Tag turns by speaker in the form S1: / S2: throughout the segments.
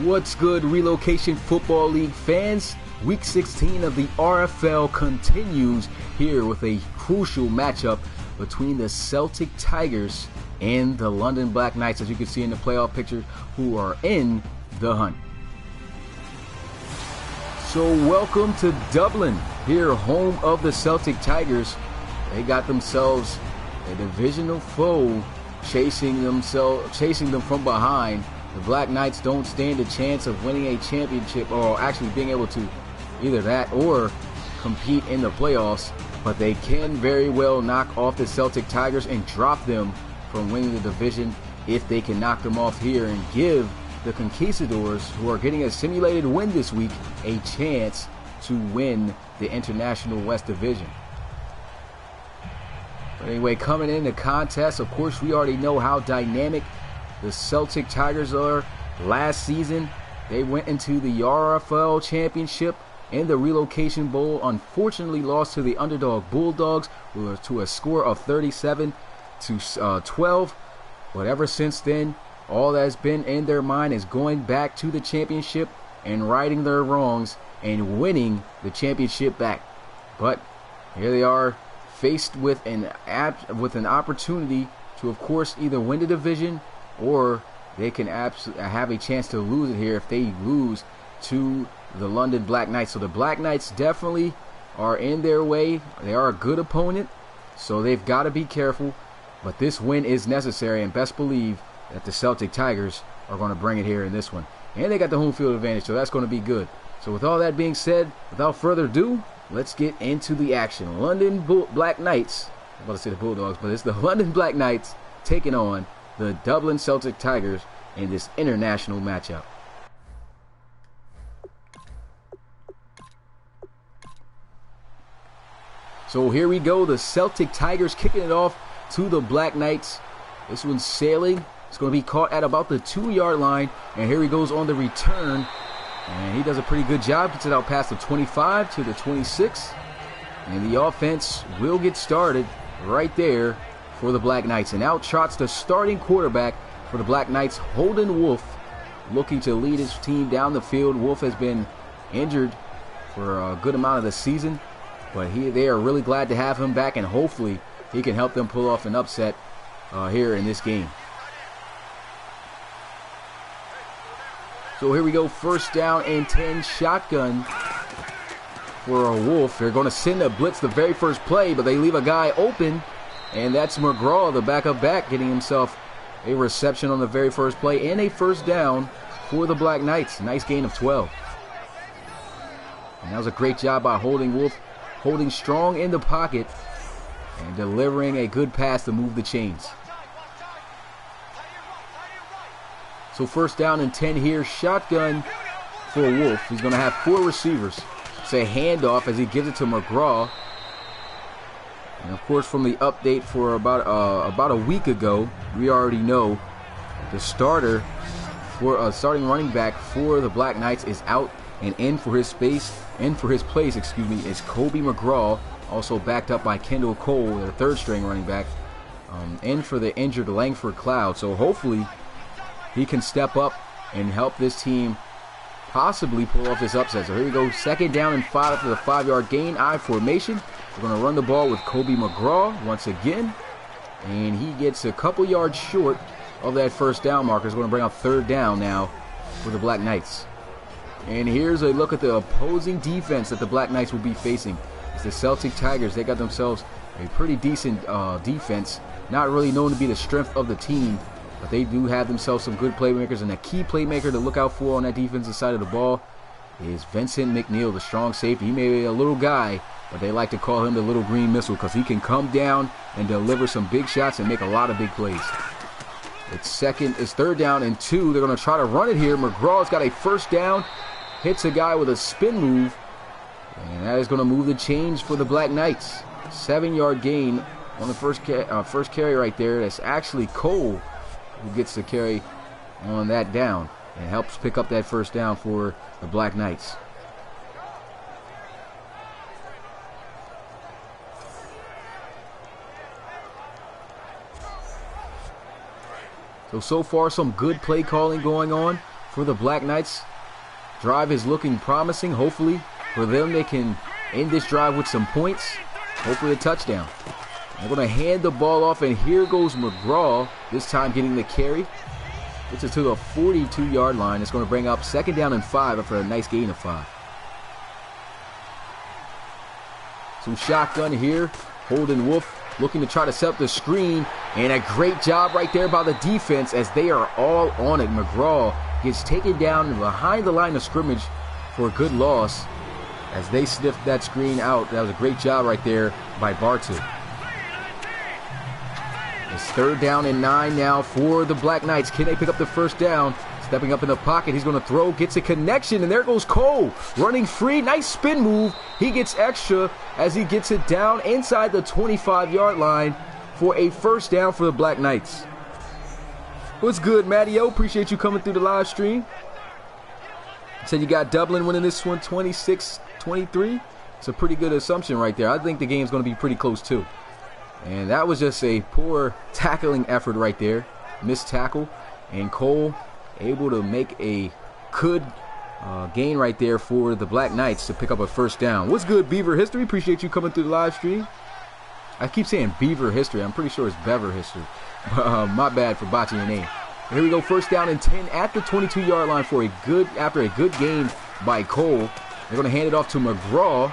S1: What's good, Relocation Football League fans? Week 16 of the RFL continues here with a crucial matchup between the Celtic Tigers and the London Black Knights, as you can see in the playoff picture, who are in the hunt. So welcome to Dublin, here home of the Celtic Tigers. They got themselves a divisional foe chasing them from behind. The Black Knights don't stand a chance of winning a championship, or actually being able to either that or compete in the playoffs, but they can very well knock off the Celtic Tigers and drop them from winning the division if they can knock them off here and give the Conquistadors, who are getting a simulated win this week, a chance to win the International West Division. But anyway, coming in the contest, of course, we already know how dynamic the Celtic Tigers are. Last season, they went into the RFL Championship and the Relocation Bowl. Unfortunately, lost to the underdog Bulldogs to a score of 37-12. But ever since then, all that's been in their mind is going back to the championship and righting their wrongs and winning the championship back. But here they are, faced with an opportunity to, of course, either win the division, or they can have a chance to lose it here if they lose to the London Black Knights. So the Black Knights definitely are in their way. They are a good opponent, so they've got to be careful. But this win is necessary, and best believe that the Celtic Tigers are going to bring it here in this one. And they got the home field advantage, so that's going to be good. So with all that being said, without further ado, let's get into the action. London Black Knights, I'm about to say the Bulldogs, but it's the London Black Knights taking on the Dublin Celtic Tigers in this international matchup. So here we go, the Celtic Tigers kicking it off to the Black Knights. This one's sailing. It's going to be caught at about the 2-yard line, and here he goes on the return, and he does a pretty good job. Gets it out past the 25 to the 26, and the offense will get started right there for the Black Knights. And out trots the starting quarterback for the Black Knights, Holden Wolf, looking to lead his team down the field. Wolf has been injured for a good amount of the season, but they are really glad to have him back, and hopefully he can help them pull off an upset here in this game. So here we go, first down and 10, shotgun for a Wolf. They're going to send a blitz the very first play, but they leave a guy open, and that's McGraw, the backup back, getting himself a reception on the very first play and a first down for the Black Knights. Nice gain of 12. And that was a great job by Wolf, holding strong in the pocket and delivering a good pass to move the chains. So first down and 10 here, shotgun for Wolf. He's going to have 4 receivers. It's a handoff as he gives it to McGraw. And of course, from the update for about a week ago, we already know the starting running back for the Black Knights is out, and in for his place, is Kobe McGraw, also backed up by Kendall Cole, their third string running back, in for the injured Langford Cloud. So hopefully he can step up and help this team possibly pull off this upset. So here we go, second down and 5 after the 5-yard gain, I formation. We're going to run the ball with Kobe McGraw once again, and he gets a couple yards short of that first down marker. It's going to bring up third down now for the Black Knights. And here's a look at the opposing defense that the Black Knights will be facing. It's the Celtic Tigers. They got themselves a pretty decent defense, not really known to be the strength of the team, but they do have themselves some good playmakers, and a key playmaker to look out for on that defensive side of the ball is Vincent McNeil, the strong safety. He may be a little guy, but they like to call him the little green missile because he can come down and deliver some big shots and make a lot of big plays. It's third down and 2. They're going to try to run it here. McGraw's got a first down, hits a guy with a spin move, and that is going to move the chains for the Black Knights. 7-yard gain on the first carry right there. That's actually Cole who gets the carry on that down and helps pick up that first down for the Black Knights. So far some good play calling going on for the Black Knights. Drive is looking promising. Hopefully for them, they can end this drive with some points. Hopefully a touchdown. They're going to hand the ball off, and here goes McGraw, this time getting the carry. Gets it to the 42-yard line. It's going to bring up 2nd down and 5 after a nice gain of 5. So shotgun here. Holden Wolf looking to try to set up the screen, and a great job right there by the defense as they are all on it. McGraw gets taken down behind the line of scrimmage for a good loss as they sniffed that screen out. That was a great job right there by Bartu. It's 3rd down and 9 now for the Black Knights. Can they pick up the first down? Stepping up in the pocket, he's going to throw, gets a connection, and there goes Cole running free. Nice spin move. He gets extra as he gets it down inside the 25-yard line for a first down for the Black Knights. What's good, Matty-O? Appreciate you coming through the live stream. Said you got Dublin winning this one 26-23. It's a pretty good assumption right there. I think the game's going to be pretty close too. And that was just a poor tackling effort right there. Missed tackle. And Cole able to make a good gain right there for the Black Knights to pick up a first down. What's good, Beaver History? Appreciate you coming through the live stream. I keep saying Beaver History. I'm pretty sure it's Bever History. My bad for botching your name. Here we go, 1st down and 10 at the 22-yard line for after a good gain by Cole. They're going to hand it off to McGraw,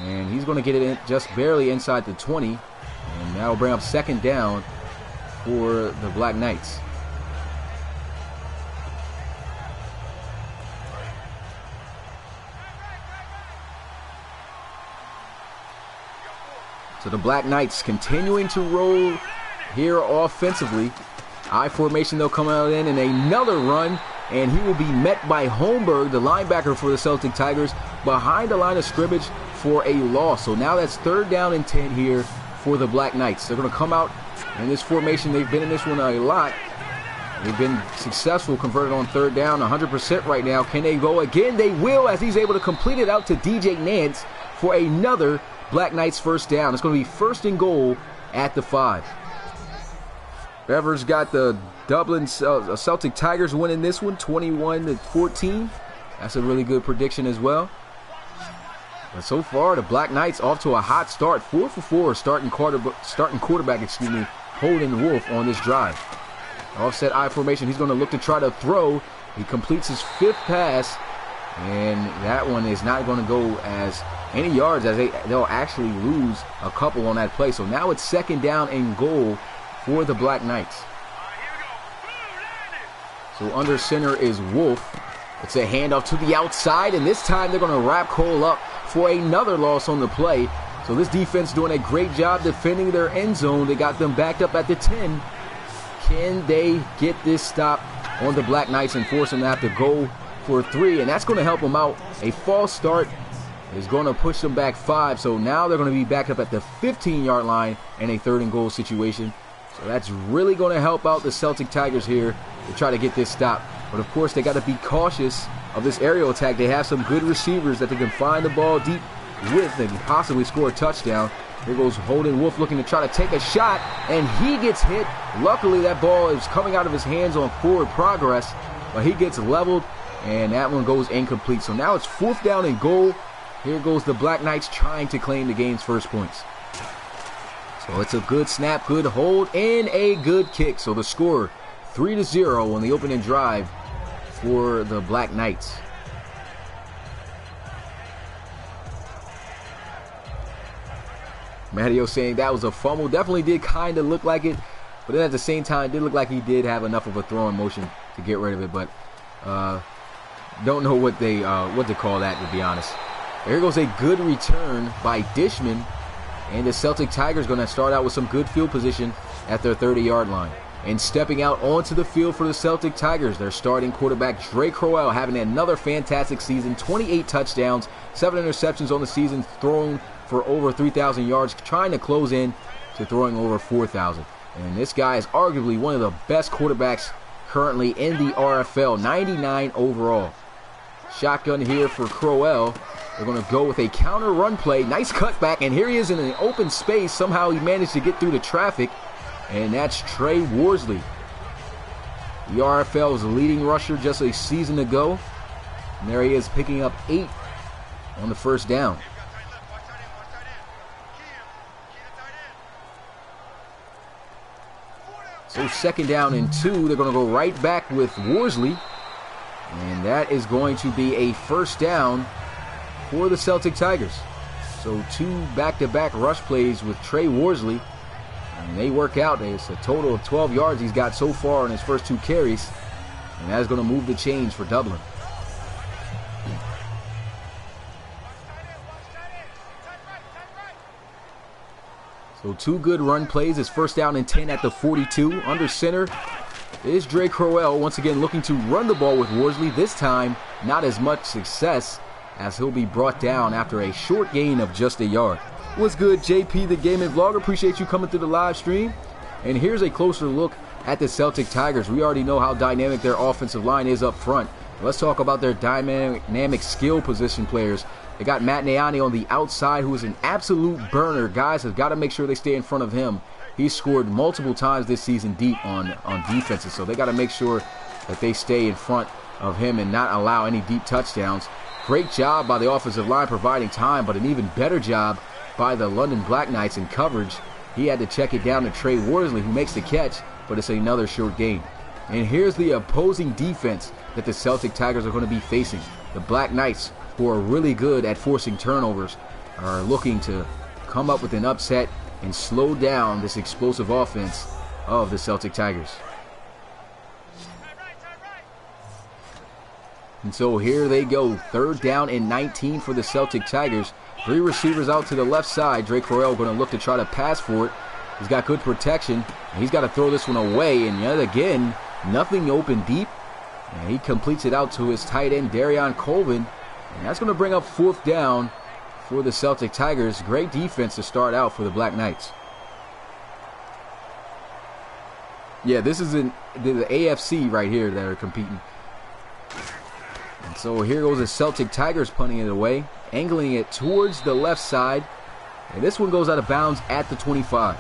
S1: and he's going to get it in just barely inside the 20, and that will bring up 2nd down for the Black Knights. So the Black Knights continuing to roll here offensively. I formation, they'll come out in, and another run, and he will be met by Holmberg, the linebacker for the Celtic Tigers, behind the line of scrimmage for a loss. So now that's 3rd down and 10 here for the Black Knights. They're going to come out in this formation. They've been in this one a lot. They've been successful, converted on 3rd down, 100% right now. Can they go again? They will, as he's able to complete it out to DJ Nance for another Black Knights first down. It's going to be 1st and goal at the 5. Bever's got the Dublin Celtic Tigers winning this one 21-14. That's a really good prediction as well. But so far, the Black Knights off to a hot start. 4 for 4 starting quarterback, Holden Wolf on this drive. Offset I formation. He's going to look to try to throw. He completes his 5th pass, and that one is not going to go as any yards, as they'll actually lose a couple on that play. So now it's 2nd down and goal for the Black Knights. So under center is Wolf. It's a handoff to the outside, and this time they're going to wrap Cole up for another loss on the play. So this defense doing a great job defending their end zone. They got them backed up at the 10. Can they get this stop on the Black Knights and force them to have to go for 3? And that's going to help them out. A false start is going to push them back 5. So now they're going to be backed up at the 15-yard line in a 3rd and goal situation. So that's really going to help out the Celtic Tigers here to try to get this stop. But of course, they got to be cautious of this aerial attack. They have some good receivers that they can find the ball deep with and possibly score a touchdown. Here goes Holden Wolf looking to try to take a shot, and he gets hit. Luckily, that ball is coming out of his hands on forward progress, but he gets leveled, and that one goes incomplete. So now it's 4th down and goal. Here goes the Black Knights trying to claim the game's first points. So it's a good snap, good hold, and a good kick. So the score 3-0 on the opening drive for the Black Knights. Matteo saying that was a fumble. Definitely did kind of look like it, but then at the same time, it did look like he did have enough of a throwing motion to get rid of it. But don't know what to call that, to be honest. Here goes a good return by Dishman. And the Celtic Tigers going to start out with some good field position at their 30-yard line. And stepping out onto the field for the Celtic Tigers, their starting quarterback, Drake Crowell, having another fantastic season. 28 touchdowns, 7 interceptions on the season, throwing for over 3,000 yards, trying to close in to throwing over 4,000. And this guy is arguably one of the best quarterbacks currently in the RFL, 99 overall. Shotgun here for Crowell. They're going to go with a counter run play. Nice cutback, and here he is in an open space. Somehow he managed to get through the traffic, and that's Trey Worsley. The RFL was the leading rusher just a season ago. And there he is picking up 8 on the first down. So second down and 2. They're going to go right back with Worsley. And that is going to be a first down for the Celtic Tigers. So 2 back-to-back rush plays with Trey Worsley. And they work out. It's a total of 12 yards he's got so far in his first 2 carries. And that is going to move the chains for Dublin. So 2 good run plays. It's first down and 10 at the 42. Under center is Dre Crowell once again looking to run the ball with Worsley. This time, not as much success as he'll be brought down after a short gain of just a yard. What's good, JP, the gaming vlogger? Appreciate you coming through the live stream. And here's a closer look at the Celtic Tigers. We already know how dynamic their offensive line is up front. Let's talk about their dynamic skill position players. They got Matt Nayani on the outside, who is an absolute burner. Guys have got to make sure they stay in front of him. He's scored multiple times this season deep on defenses, so they got to make sure that they stay in front of him and not allow any deep touchdowns. Great job by the offensive line providing time, but an even better job by the London Black Knights in coverage. He had to check it down to Trey Worsley, who makes the catch, but it's another short gain. And here's the opposing defense that the Celtic Tigers are going to be facing. The Black Knights, who are really good at forcing turnovers, are looking to come up with an upset and slow down this explosive offense of the Celtic Tigers. And so here they go. Third down and 19 for the Celtic Tigers. 3 receivers out to the left side. Drake Correll going to look to try to pass for it. He's got good protection. And he's got to throw this one away. And yet again, nothing open deep. And he completes it out to his tight end, Darion Colvin. And that's going to bring up 4th down for the Celtic Tigers. Great defense to start out for the Black Knights. Yeah, this is the AFC right here that are competing. And so here goes the Celtic Tigers punting it away, angling it towards the left side. And this one goes out of bounds at the 25.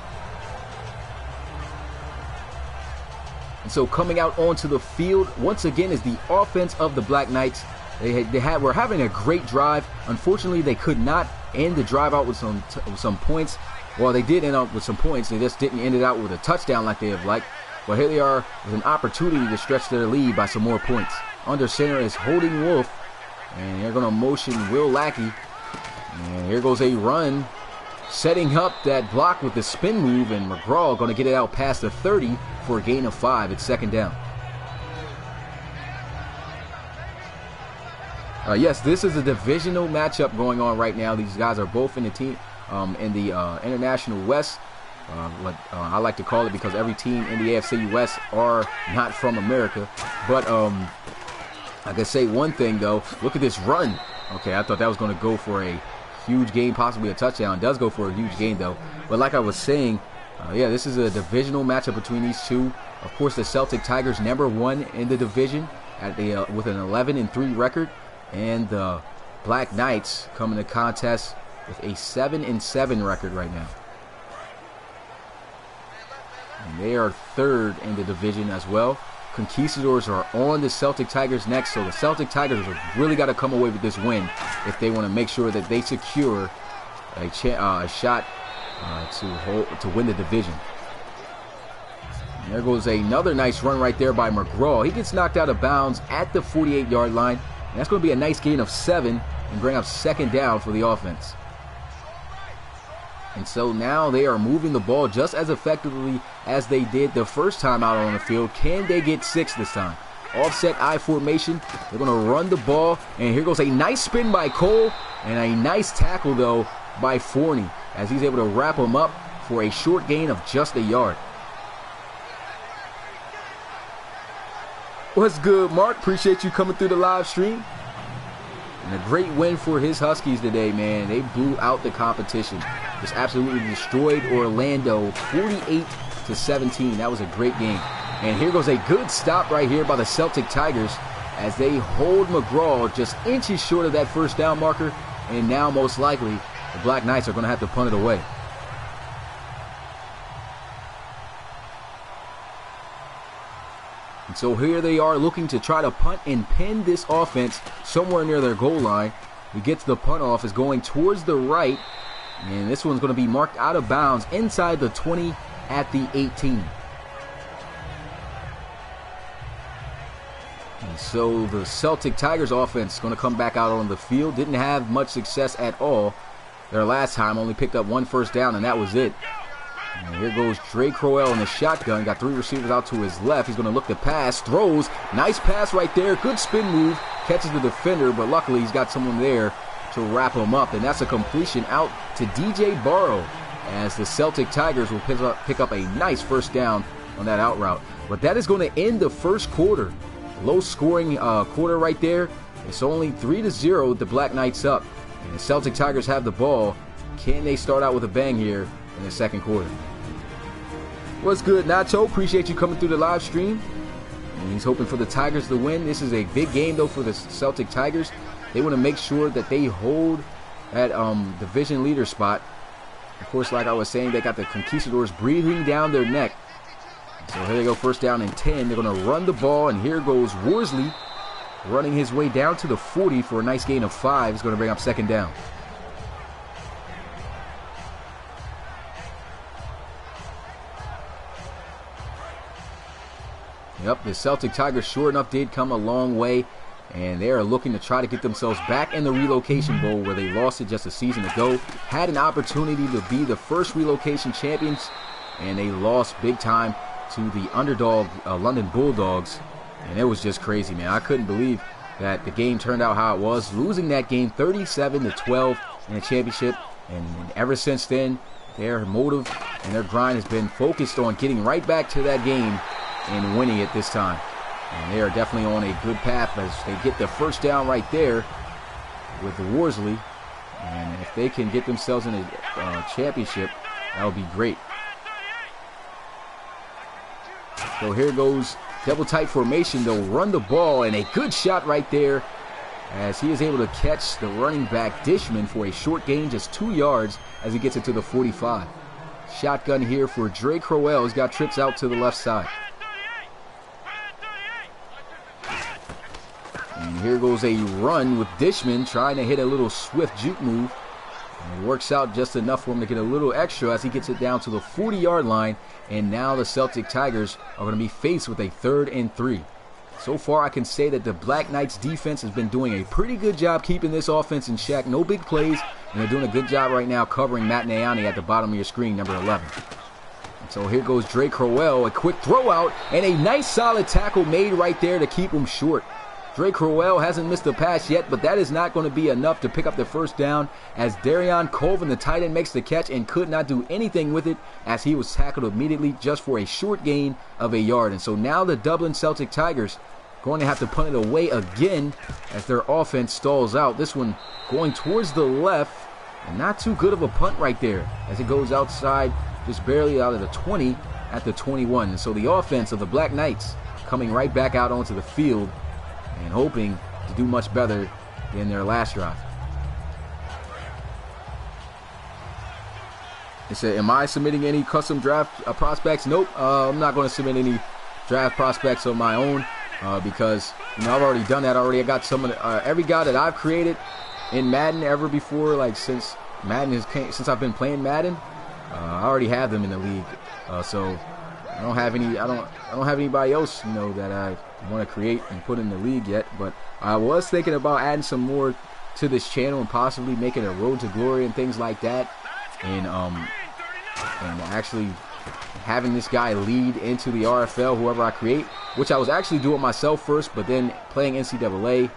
S1: And so coming out onto the field once again is the offense of the Black Knights. Were having a great drive. Unfortunately, they could not end the drive out with some points. Well, they did end up with some points. They just didn't end it out with a touchdown like they have liked. But here they are with an opportunity to stretch their lead by some more points. Under center is Holding Wolf. And they're going to motion Will Lackey. And here goes a run. Setting up that block with the spin move. And McGraw going to get it out past the 30 for a gain of 5. It's second down. Yes, this is a divisional matchup going on right now. These guys are both in the team in the International West. What I like to call it, because every team in the AFC West are not from America. But I can say one thing though. Look at this run. Okay, I thought that was going to go for a huge gain, possibly a touchdown. It does go for a huge gain though. But like I was saying, yeah, this is a divisional matchup between these two. Of course, the Celtic Tigers #1 in the division with an 11-3 record. And the Black Knights come in the contest with a 7-7 record right now. And they are 3rd in the division as well. Conquistadors are on the Celtic Tigers next, so the Celtic Tigers have really got to come away with this win if they want to make sure that they secure a shot to win the division. And there goes another nice run right there by McGraw. He gets knocked out of bounds at the 48-yard line. And that's going to be a nice gain of 7 and bring up second down for the offense. And so now they are moving the ball just as effectively as they did the first time out on the field. Can they get 6 this time? Offset I formation. They're going to run the ball. And here goes a nice spin by Cole. And a nice tackle, though, by Forney, as he's able to wrap him up for a short gain of just a yard. What's good, Mark? Appreciate you coming through the live stream. And a great win for his Huskies today, man. They blew out the competition. Just absolutely destroyed Orlando 48-17. That was a great game. And here goes a good stop right here by the Celtic Tigers as they hold McGraw just inches short of that first down marker. And now most likely the Black Knights are going to have to punt it away. So here they are looking to try to punt and pin this offense somewhere near their goal line. He gets the punt off, is going towards the right, and this one's going to be marked out of bounds inside the 20 at the 18. And so the Celtic Tigers offense is going to come back out on the field. Didn't have much success at all their last time, only picked up 1 first down, and that was it. And here goes Dre Crowell in the shotgun. Got 3 receivers out to his left. He's going to look to pass. Throws. Nice pass right there. Good spin move. Catches the defender, but luckily he's got someone there to wrap him up. And that's a completion out to DJ Barrow, as the Celtic Tigers will pick up a nice first down on that out route. But that is going to end the first quarter. Low scoring quarter right there. It's only 3-0 with the Black Knights up. And the Celtic Tigers have the ball. Can they start out with a bang here in the second quarter? What's good, Nacho? Appreciate you coming through the live stream. And he's hoping for the Tigers to win. This is a big game, though, for the Celtic Tigers. They want to make sure that they hold that division leader spot. Of course, like I was saying, they got the Conquistadors breathing down their neck. So here they go, first down and 10. They're going to run the ball, and here goes Worsley running his way down to the 40 for a nice gain of 5. He's going to bring up second down. Yep, the Celtic Tigers sure enough did come a long way, and they are looking to try to get themselves back in the Relocation Bowl, where they lost it just a season ago. Had an opportunity to be the first Relocation champions, and they lost big time to the underdog London Bulldogs, and it was just crazy, man. I couldn't believe that the game turned out how it was, losing that game 37-12 in the championship. And ever since then, their motive and their grind has been focused on getting right back to that game and winning it this time. And they are definitely on a good path as they get the first down right there with the Worsley. And if they can get themselves in a championship, that would be great. So here goes double tight formation. They'll run the ball, and a good shot right there as he is able to catch the running back Dishman for a short gain, just 2 yards, as he gets it to the 45. Shotgun here for Dre Crowell. He's got trips out to the left side. And here goes a run with Dishman trying to hit a little swift juke move. And it works out just enough for him to get a little extra as he gets it down to the 40-yard line. And now the Celtic Tigers are going to be faced with a 3rd and 3. So far, I can say that the Black Knights defense has been doing a pretty good job keeping this offense in check. No big plays, and they're doing a good job right now covering Matt Nayani at the bottom of your screen, number 11. And so here goes Dre Crowell, a quick throw out, and a nice solid tackle made right there to keep him short. Dre Crowell hasn't missed a pass yet, but that is not going to be enough to pick up the first down as Darion Colvin, the tight end, makes the catch and could not do anything with it as he was tackled immediately just for a short gain of a yard. And so now the Dublin Celtic Tigers going to have to punt it away again as their offense stalls out. This one going towards the left, and not too good of a punt right there as it goes outside, just barely out of the 20 at the 21. And so the offense of the Black Knights coming right back out onto the field and hoping to do much better than their last drive. It said, am I submitting any custom draft prospects? Nope, I'm not going to submit any draft prospects of my own because I've already done that already. I got some of every guy that I've created in Madden ever before, like since I've been playing Madden. I already have them in the league, so I don't have any. I don't have anybody else that I want to create and put in the league yet. But I was thinking about adding some more to this channel and possibly making a road to glory and things like that, and actually having this guy lead into the RFL, whoever I create, which I was actually doing myself first, but then playing NCAA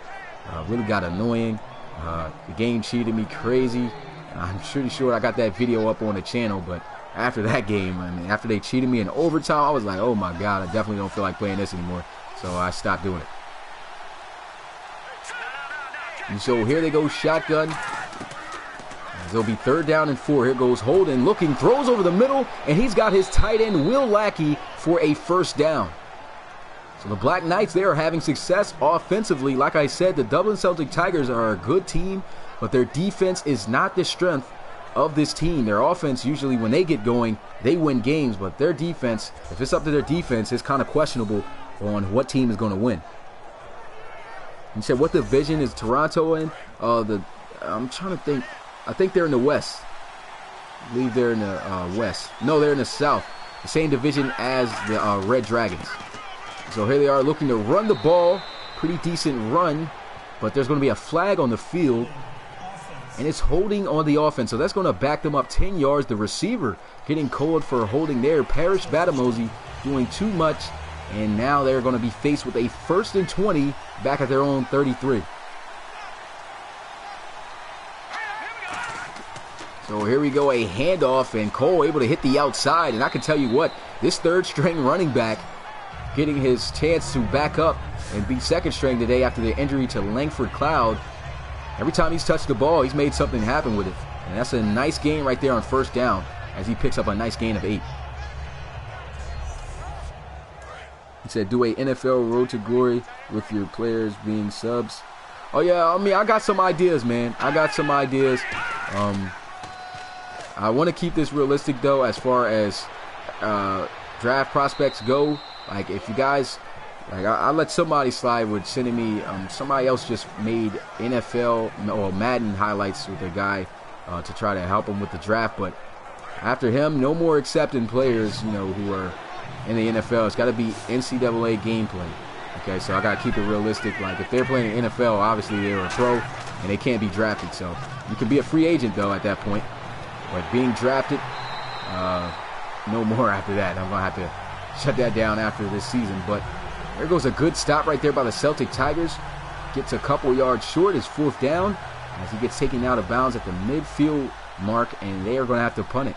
S1: really got annoying. The game cheated me crazy. I'm pretty sure I got that video up on the channel, but after that game, after they cheated me in overtime, I was like, oh my God, I definitely don't feel like playing this anymore. So I stopped doing it. And so here they go, shotgun. It'll be 3rd down and 4. Here goes Holden looking, throws over the middle, and he's got his tight end, Will Lackey, for a first down. So the Black Knights, they are having success offensively. Like I said, the Dublin Celtic Tigers are a good team, but their defense is not the strength of this team. Their offense, usually when they get going, they win games, but their defense, if it's up to their defense, it's kind of questionable on what team is going to win. He said, what division is Toronto in? I'm trying to think. I think they're in the West. I believe they're in the West. No, they're in the South. The same division as the Red Dragons. So here they are looking to run the ball. Pretty decent run. But there's going to be a flag on the field. And it's holding on the offense. So that's going to back them up 10 yards. The receiver getting called for holding there. Parrish Batamosi doing too much. And now they're going to be faced with a 1st and 20 back at their own 33. So here we go, a handoff, and Cole able to hit the outside. And I can tell you what, this 3rd string running back getting his chance to back up and be 2nd string today after the injury to Langford Cloud. Every time he's touched the ball, he's made something happen with it. And that's a nice gain right there on 1st down as he picks up a nice gain of 8. He said, do a NFL road to glory with your players being subs. Oh, yeah, I mean, I got some ideas, man. I got some ideas. I want to keep this realistic, though, as far as draft prospects go. Like, if you guys, like, I let somebody slide with sending me, somebody else just made NFL or Madden highlights with a guy to try to help him with the draft. But after him, no more accepting players, you know, who are in the NFL. It's got to be NCAA gameplay. Okay, so I got to keep it realistic. Like, if they're playing in the NFL, obviously they're a pro and they can't be drafted. So you can be a free agent, though, at that point. But being drafted, no more after that. I'm going to have to shut that down after this season. But there goes a good stop right there by the Celtic Tigers. Gets a couple yards short. It's 4th down as he gets taken out of bounds at the midfield mark, and they are going to have to punt it.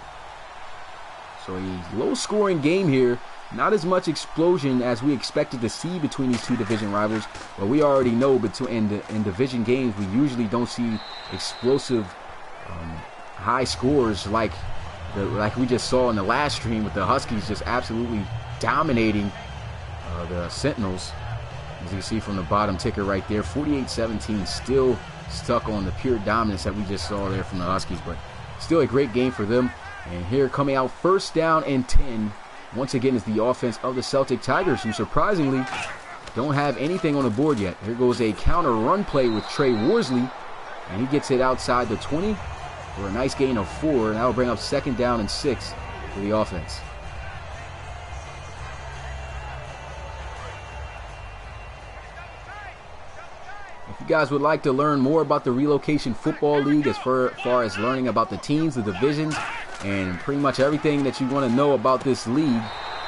S1: So a low-scoring game here. Not as much explosion as we expected to see between these two division rivals. But we already know in division games, we usually don't see explosive high scores like we just saw in the last stream with the Huskies just absolutely dominating the Sentinels. As you can see from the bottom ticker right there, 48-17, still stuck on the pure dominance that we just saw there from the Huskies. But still a great game for them. And here coming out 1st down and 10. Once again is the offense of the Celtic Tigers, who surprisingly don't have anything on the board yet. Here goes a counter run play with Trey Worsley. And he gets it outside the 20 for a nice gain of 4. And that will bring up 2nd down and 6 for the offense. If you guys would like to learn more about the Relocation Football League as far as learning about the teams, the divisions, and pretty much everything that you want to know about this league,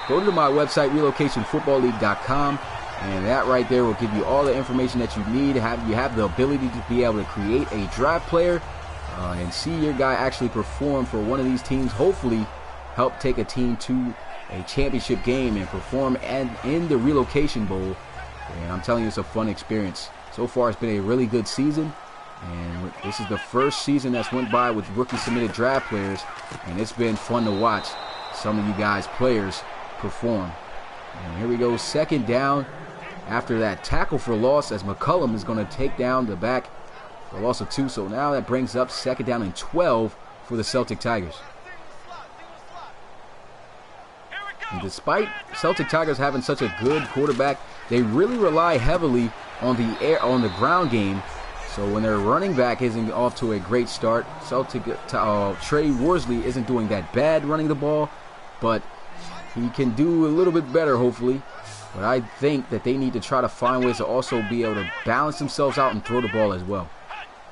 S1: go to my website, relocationfootballleague.com, and that right there will give you all the information that you need. You have the ability to be able to create a draft player and see your guy actually perform for one of these teams, hopefully help take a team to a championship game and perform in the Relocation Bowl. And I'm telling you, it's a fun experience. So far, it's been a really good season. And this is the first season that's went by with rookie-submitted draft players, and it's been fun to watch some of you guys' players perform. And here we go, 2nd down after that tackle for loss as McCullum is going to take down the back for a loss of 2. So now that brings up 2nd down and 12 for the Celtic Tigers. And despite Celtic Tigers having such a good quarterback, they really rely heavily on the ground game. So when their running back isn't off to a great start, Trey Worsley isn't doing that bad running the ball, but he can do a little bit better, hopefully. But I think that they need to try to find ways to also be able to balance themselves out and throw the ball as well.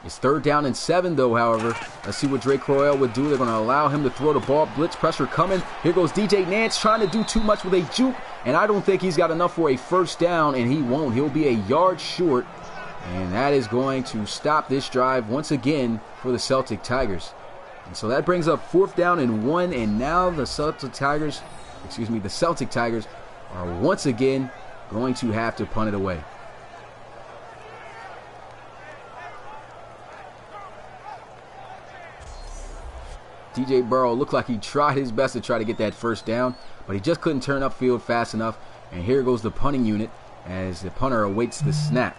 S1: It's 3rd down and 7, though, however. Let's see what Drake Croyle would do. They're going to allow him to throw the ball. Blitz pressure coming. Here goes DJ Nance trying to do too much with a juke, and I don't think he's got enough for a 1st down, and he won't. He'll be a yard short. And that is going to stop this drive once again for the Celtic Tigers. And so that brings up 4th down and 1. And now the Celtic Tigers are once again going to have to punt it away. DJ Burrow looked like he tried his best to try to get that 1st down, but he just couldn't turn upfield fast enough. And here goes the punting unit as the punter awaits the snap.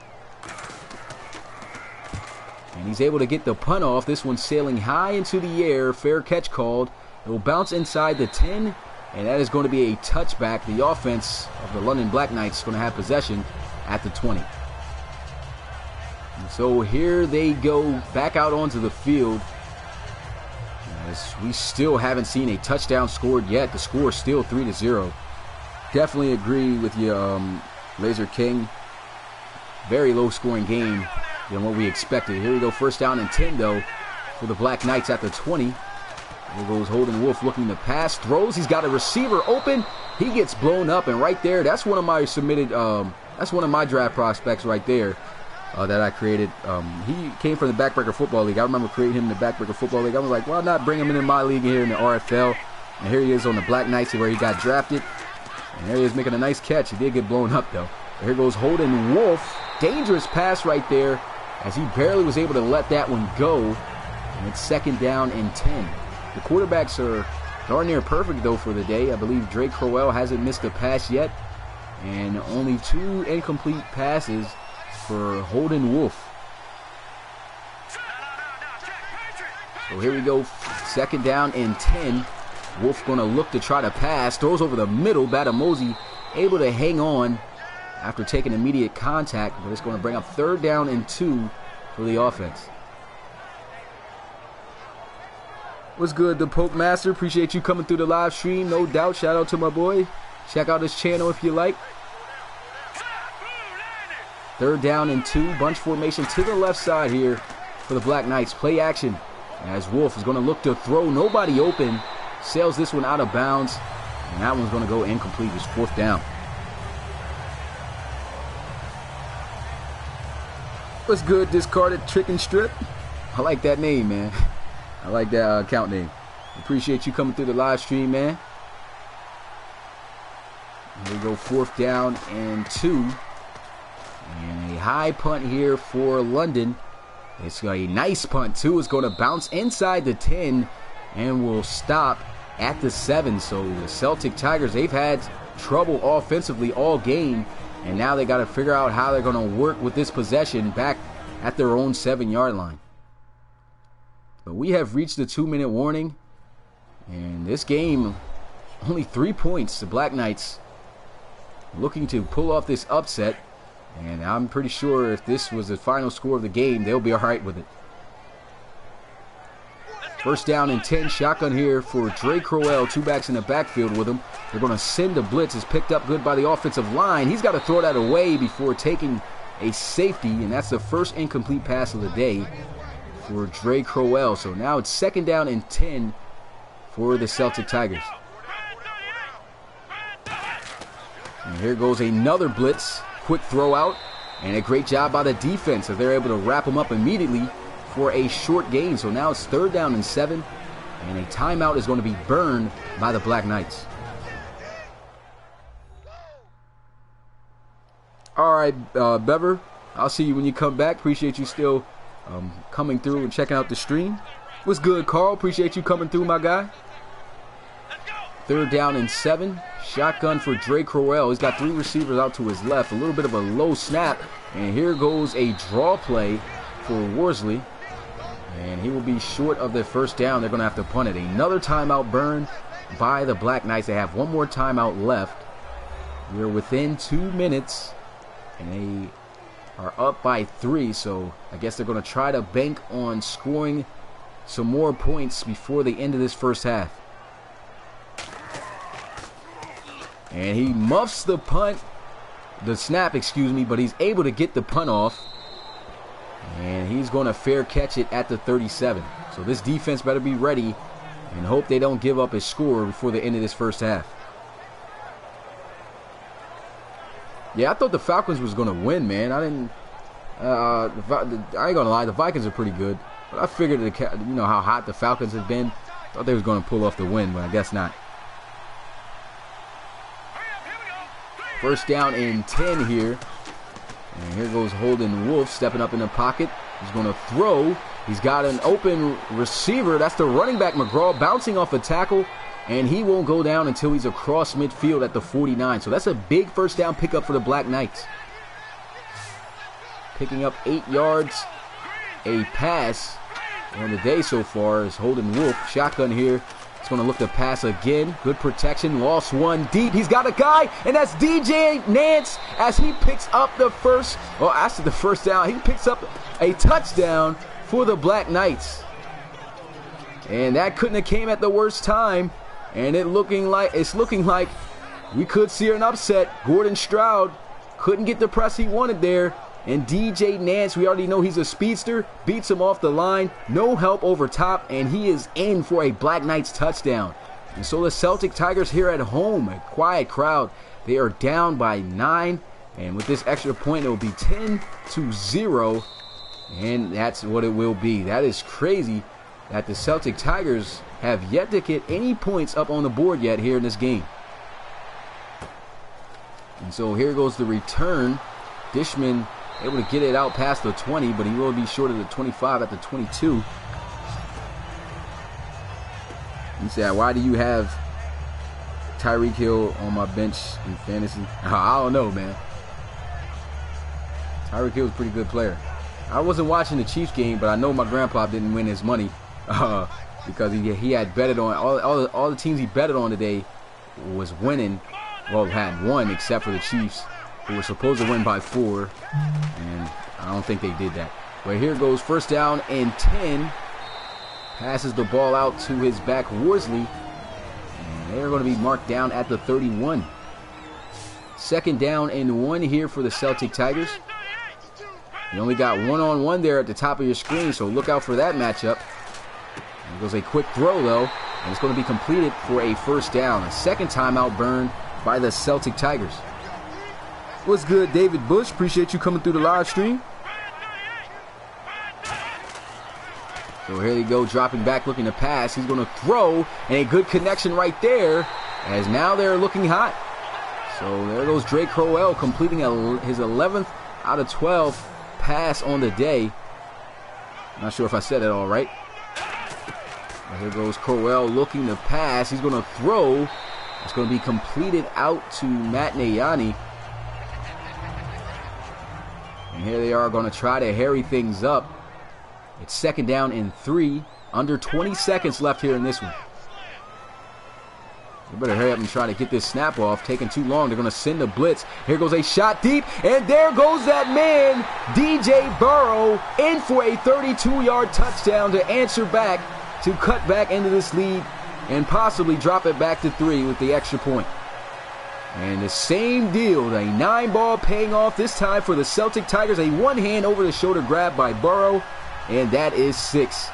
S1: And he's able to get the punt off. This one's sailing high into the air. Fair catch called. It will bounce inside the 10. and that is going to be a touchback. The offense of the London Black Knights is going to have possession at the 20. And so here they go back out onto the field. As we still haven't seen a touchdown scored yet. The score is still 3-0. Definitely agree with you, Laser King. Very low scoring game than what we expected. Here we go, first down and 10 though for the Black Knights at the 20. There goes Holden Wolf looking to pass, throws. He's got a receiver open. He gets blown up, and right there, that's one of my that's one of my draft prospects right there that I created. He came from the Backbreaker Football League. I remember creating him in the Backbreaker Football League. I was like, why not bring him in my league here in the RFL? And here he is on the Black Knights where he got drafted. And there he is making a nice catch. He did get blown up though. But here goes Holden Wolf. Dangerous pass right there as he barely was able to let that one go. And it's second down and 10. The quarterbacks are darn near perfect though for the day. I believe Drake Crowell hasn't missed a pass yet. And only 2 incomplete passes for Holden Wolf. So here we go, second down and 10. Wolf going to look to try to pass. Throws over the middle. Batamosi able to hang on after taking immediate contact. But it's going to bring up third down and 2 for the offense. What's good, the Poke Master? Appreciate you coming through the live stream. No doubt. Shout out to my boy. Check out his channel if you like. Third down and 2. Bunch formation to the left side here for the Black Knights. Play action as Wolf is going to look to throw. Nobody open. Sails this one out of bounds. And that one's going to go incomplete. It's fourth down. What's good, Discarded Trick and Strip? I like that name, man. I like that account name. Appreciate you coming through the live stream, man. Here we go, fourth down and 2. And a high punt here for London. It's a nice punt, too. It's going to bounce inside the 10 and will stop at the 7. So the Celtic Tigers, they've had trouble offensively all game. And now they got to figure out how they're going to work with this possession back at their own 7-yard line. But we have reached the 2-minute warning. And this game, only 3 points. The Black Knights looking to pull off this upset. And I'm pretty sure if this was the final score of the game, they'll be all right with it. First down and 10. Shotgun here for Drake Crowell. 2 backs in the backfield with him. They're going to send a blitz. It's picked up good by the offensive line. He's got to throw that away before taking a safety. And that's the first incomplete pass of the day for Drake Crowell. So now it's second down and 10 for the Celtic Tigers. And here goes another blitz. Quick throw out. And a great job by the defense as they're able to wrap him up immediately for a short gain. So now it's third down and 7. And a timeout is going to be burned by the Black Knights. All right, Bever. I'll see you when you come back. Appreciate you still coming through and checking out the stream. What's good, Carl? Appreciate you coming through, my guy. Third down and 7. Shotgun for Drake Crowell. He's got 3 receivers out to his left. A little bit of a low snap. And here goes a draw play for Worsley. And he will be short of the first down. They're going to have to punt it. Another timeout burned by the Black Knights. They have one more timeout left. We're within 2 minutes. And they are up by 3. So I guess they're going to try to bank on scoring some more points before the end of this first half. And he muffs the snap, but he's able to get the punt off. And he's going to fair catch it at the 37. So this defense better be ready and hope they don't give up a score before the end of this first half. Yeah, I thought the Falcons was going to win, man. I ain't going to lie, the Vikings are pretty good. But I figured, you know how hot the Falcons have been. Thought they was going to pull off the win, but I guess not. First down and 10 here. And here goes Holden Wolf stepping up in the pocket. He's going to throw. He's got an open receiver. That's the running back, McGraw, bouncing off a tackle. And he won't go down until he's across midfield at the 49. So that's a big first down pickup for the Black Knights. Picking up 8 yards. A pass on the day so far is Holden Wolf. Shotgun here He's going to look to pass again. Good protection. Lost one deep. He's got a guy, and that's DJ Nance as he picks up the first, well, after the first down, he picks up a touchdown for the Black Knights. And that couldn't have came at the worst time. And it's looking like we could see an upset. Gordon Stroud couldn't get the press he wanted there. And DJ Nance, we already know he's a speedster, beats him off the line, no help over top, and he is in for a Black Knights touchdown. And so the Celtic Tigers here at home, a quiet crowd, they are down by 9, and with this extra point, it will be 10-0, and that's what it will be. That is crazy that the Celtic Tigers have yet to get any points up on the board yet here in this game. And so here goes the return. Dishman able to get it out past the 20, but he will be short of the 25 at the 22. You say, why do you have Tyreek Hill on my bench in fantasy? I don't know, man. Tyreek Hill's a pretty good player. I wasn't watching the Chiefs game, but I know my grandpa didn't win his money because he had betted on all the teams he betted on today was winning. Well, had won except for the Chiefs, who were supposed to win by 4, and I don't think they did that. But here goes first down and 10. Passes the ball out to his back, Worsley, and they're going to be marked down at the 31. Second down and 1 here for the Celtic Tigers. You only got one-on-one there at the top of your screen, so look out for that matchup. There goes a quick throw, though, and it's going to be completed for a first down. A second timeout burned by the Celtic Tigers. What's good, David Bush? Appreciate you coming through the live stream. So here they go, dropping back, looking to pass. He's going to throw, and a good connection right there, as now they're looking hot. So there goes Drake Crowell, completing his 11th out of 12 pass on the day. Not sure if I said it all right. But here goes Crowell looking to pass. He's going to throw. It's going to be completed out to Matt Nayani. And here they are going to try to hurry things up. It's second down and 3. Under 20 seconds left here in this one. They better hurry up and try to get this snap off. Taking too long. They're going to send a blitz. Here goes a shot deep. And there goes that man, DJ Burrow, in for a 32-yard touchdown to answer back, to cut back into this lead and possibly drop it back to 3 with the extra point. And the same deal, a 9-ball paying off this time for the Celtic Tigers. A one-hand over-the-shoulder grab by Burrow. And that is 6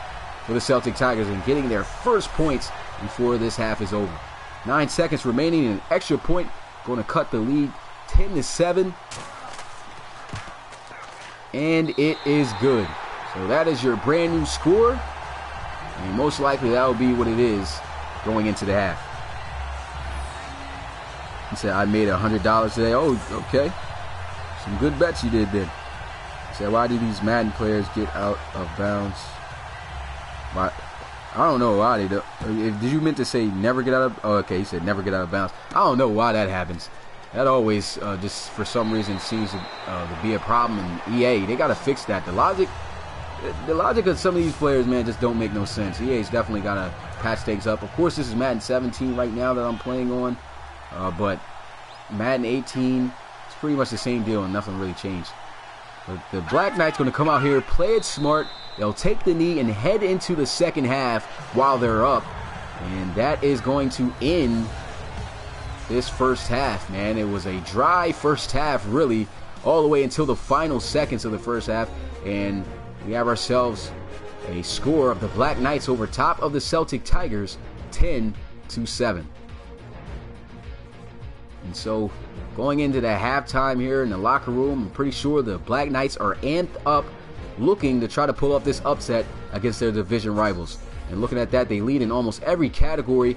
S1: for the Celtic Tigers and getting their first points before this half is over. 9 seconds remaining and an extra point going to cut the lead 10-7. And it is good. So that is your brand new score. And most likely that will be what it is going into the half. He said, I made $100 today. Oh, okay. Some good bets you did then. He said, why do these Madden players get out of bounds? Why? I don't know why they do. Did you meant to say never get out of? Oh, okay. He said never get out of bounds. I don't know why that happens. That always just for some reason seems to be a problem in EA. They got to fix that. The logic of some of these players, man, just don't make no sense. EA's definitely got to patch things up. Of course, this is Madden 17 right now that I'm playing on, but Madden 18, it's pretty much the same deal and nothing really changed. But the Black Knights going to come out here, play it smart. They'll take the knee and head into the second half while they're up. And that is going to end this first half, man. It was a dry first half, really, all the way until the final seconds of the first half. And we have ourselves a score of the Black Knights over top of the Celtic Tigers, 10-7. And so going into the halftime here in the locker room, I'm pretty sure the Black Knights are amped up, looking to try to pull off this upset against their division rivals. And looking at that, they lead in almost every category,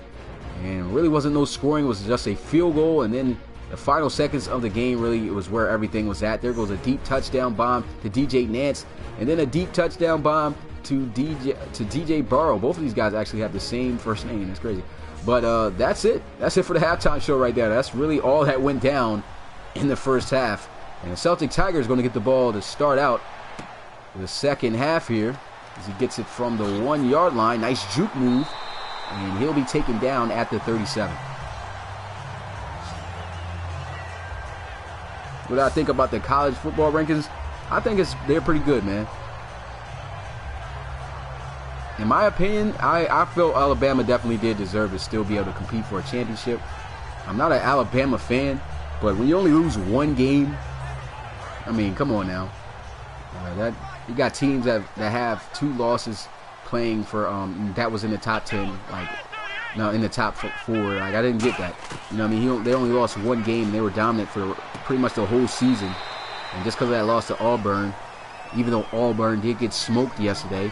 S1: and really wasn't no scoring. It was just a field goal, and then the final seconds of the game, really, it was where everything was at. There goes a deep touchdown bomb to DJ Nance, and then a deep touchdown bomb to DJ Burrow. Both of these guys actually have the same first name. That's crazy. But that's it. That's it for the halftime show right there. That's really all that went down in the first half. And the Celtic Tigers going to get the ball to start out the second half here as he gets it from the 1-yard line. Nice juke move. and he'll be taken down at the 37. What I think about the college football rankings, I think they're pretty good, man. In my opinion, I feel Alabama definitely did deserve to still be able to compete for a championship. I'm not an Alabama fan, but when you only lose one game, I mean, come on now. You got teams that have 2 losses playing for that was in the top 10, like no, in the top 4. Like I didn't get that. You know what I mean? They only lost one game and they were dominant for pretty much the whole season. And just because of that loss to Auburn, even though Auburn did get smoked yesterday,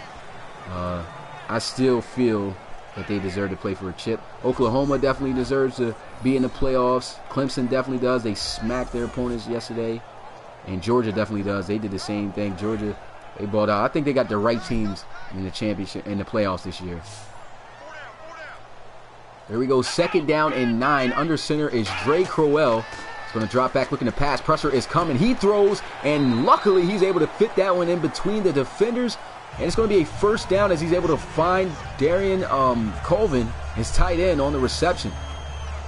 S1: I still feel that they deserve to play for a chip. Oklahoma definitely deserves to be in the playoffs. Clemson definitely does. They smacked their opponents yesterday. And Georgia definitely does. They did the same thing. Georgia, they balled out. I think they got the right teams in the championship, in the playoffs this year. There we go. 2nd down and 9. Under center is Dre Crowell. He's going to drop back looking to pass. Pressure is coming. He throws, and luckily he's able to fit that one in between the defenders. And it's going to be a 1st down as he's able to find Darian Colvin, his tight end, on the reception.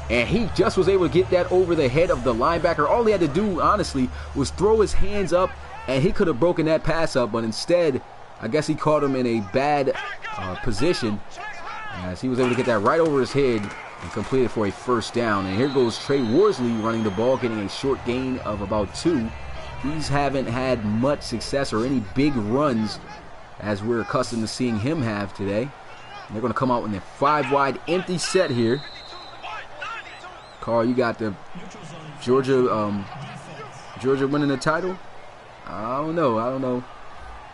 S1: And he just was able to get that over the head of the linebacker. All he had to do, honestly, was throw his hands up, and he could have broken that pass up. But instead, I guess he caught him in a bad position, as he was able to get that right over his head and complete it for a 1st down. And here goes Trey Worsley running the ball, getting a short gain of about 2. These haven't had much success or any big runs as we're accustomed to seeing him have today. And they're going to come out in a 5-wide empty set here. Carl, you got the Georgia winning the title? I don't know.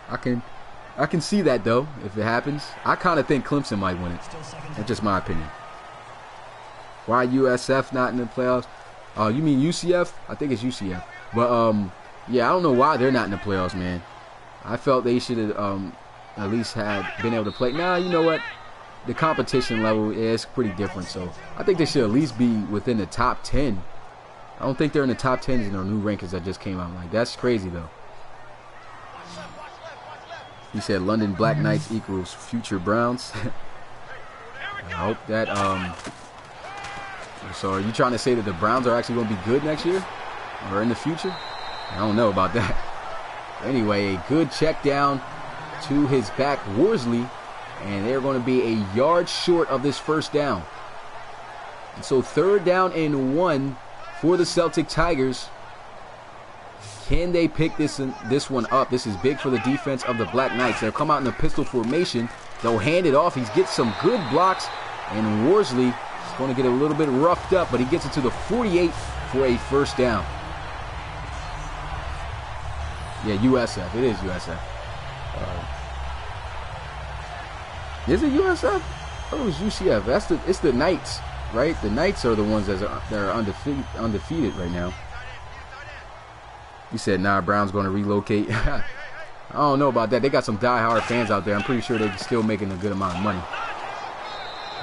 S1: I can see that, though, if it happens. I kind of think Clemson might win it. That's just my opinion. Why USF not in the playoffs? You mean UCF? I think it's UCF. But, yeah, I don't know why they're not in the playoffs, man. I felt they should have at least had been able to play. Nah, you know what? The competition level is pretty different, so I think they should at least be within the top 10. I don't think they're in the top 10 in their new rankings that just came out. Like, that's crazy, though. He said London Black Knights equals future Browns. I hope that, so are you trying to say that the Browns are actually going to be good next year? Or in the future? I don't know about that. Anyway, a good check down to his back, Worsley. And they're going to be a yard short of this 1st down. And so 3rd down and 1 for the Celtic Tigers. Can they pick this one up? This is big for the defense of the Black Knights. They'll come out in a pistol formation. They'll hand it off. He gets some good blocks. And Worsley is going to get a little bit roughed up, but he gets it to the 48 for a 1st down. Yeah, USF. It is USF. Is it USF? Oh, it's UCF. It's the Knights, right? The Knights are the ones that are undefeated right now. You said, nah, Brown's going to relocate. I don't know about that. They got some die-hard fans out there. I'm pretty sure they're still making a good amount of money.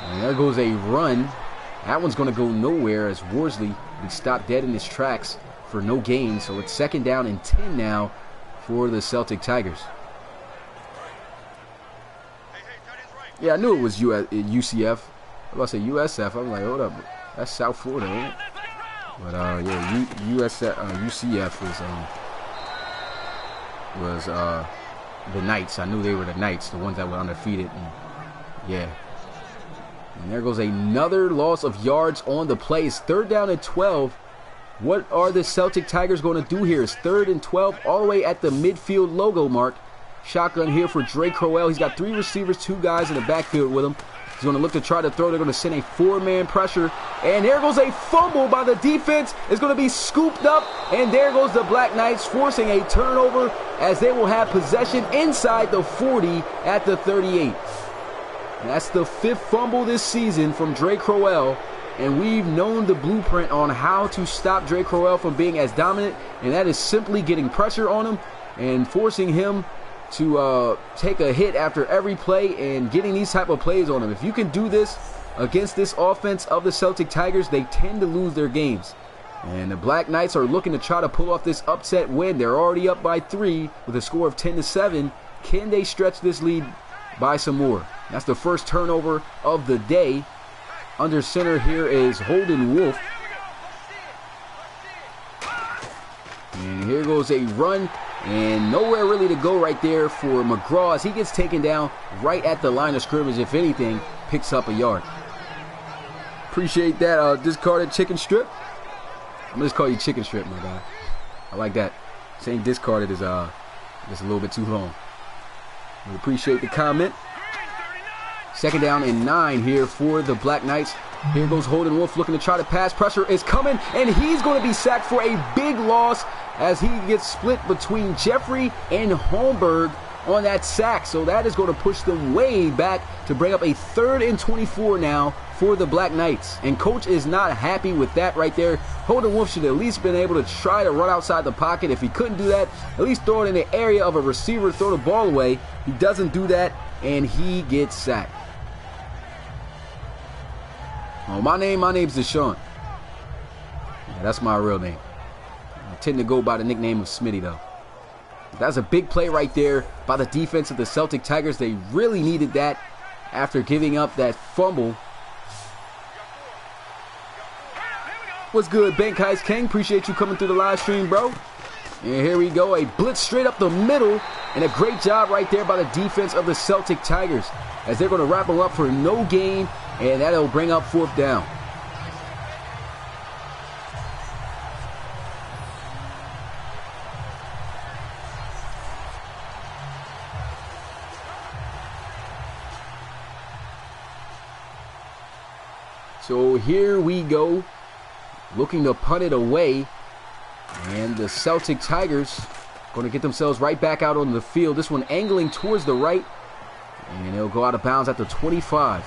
S1: And there goes a run. That one's going to go nowhere as Worsley be stopped dead in his tracks for no gain. So it's 2nd down and 10 now for the Celtic Tigers. Yeah, I knew it was UCF. I was about to say USF. I was like, hold up. That's South Florida, ain't it? But, yeah, UCF was the Knights. I knew they were the Knights, the ones that were undefeated. And, yeah. And there goes another loss of yards on the play. It's 3rd down and 12. What are the Celtic Tigers going to do here? It's 3rd and 12 all the way at the midfield logo mark. Shotgun here for Dre Crowell. He's got 3 receivers, 2 guys in the backfield with him. He's going to look to try to throw. They're going to send a 4-man pressure. And there goes a fumble by the defense. It's going to be scooped up. And there goes the Black Knights forcing a turnover as they will have possession inside the 40 at the 38. That's the 5th fumble this season from Dre Crowell. And we've known the blueprint on how to stop Dre Crowell from being as dominant. And that is simply getting pressure on him and forcing him to take a hit after every play and getting these type of plays on him. If you can do this against this offense of the Celtic Tigers, they tend to lose their games. And the Black Knights are looking to try to pull off this upset win. They're already up by 3 with a score of 10-7. Can they stretch this lead by some more? That's the first turnover of the day. Under center here is Holden Wolf. And here goes a run, and nowhere really to go right there for McGraw as he gets taken down right at the line of scrimmage. If anything, picks up a yard. Appreciate that discarded chicken strip. I'm gonna just call you chicken strip, my guy. I like that. Saying discarded is just a little bit too long. We appreciate the comment. Second down and 9 here for the Black Knights. Here goes Holden Wolf looking to try to pass. Pressure is coming, and he's going to be sacked for a big loss as he gets split between Jeffrey and Holmberg on that sack. So that is going to push them way back to bring up a 3rd and 24 now for the Black Knights. And coach is not happy with that right there. Holden Wolf should at least been able to try to run outside the pocket. If he couldn't do that, at least throw it in the area of a receiver, throw the ball away. He doesn't do that, and he gets sacked. Oh, my name's Deshaun. Yeah, that's my real name. I tend to go by the nickname of Smitty, though. That's a big play right there by the defense of the Celtic Tigers. They really needed that after giving up that fumble. What's good, Bankheist King? Appreciate you coming through the live stream, bro. And here we go. A blitz straight up the middle. And a great job right there by the defense of the Celtic Tigers as they're going to wrap them up for no gain. And that'll bring up 4th down. So here we go, looking to punt it away. And the Celtic Tigers going to get themselves right back out on the field. This one angling towards the right. And it'll go out of bounds at the 25.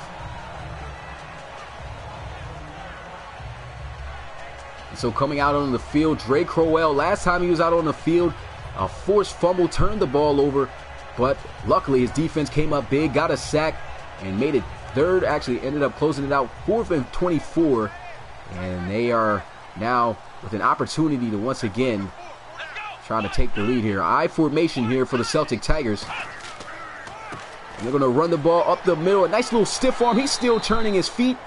S1: So coming out on the field, Dre Crowell. Last time he was out on the field, a forced fumble, turned the ball over. But luckily his defense came up big, got a sack, and made it 3rd. Actually ended up closing it out 4th and 24. And they are now with an opportunity to once again try to take the lead here. I formation here for the Celtic Tigers. And they're going to run the ball up the middle. A nice little stiff arm. He's still turning his feet.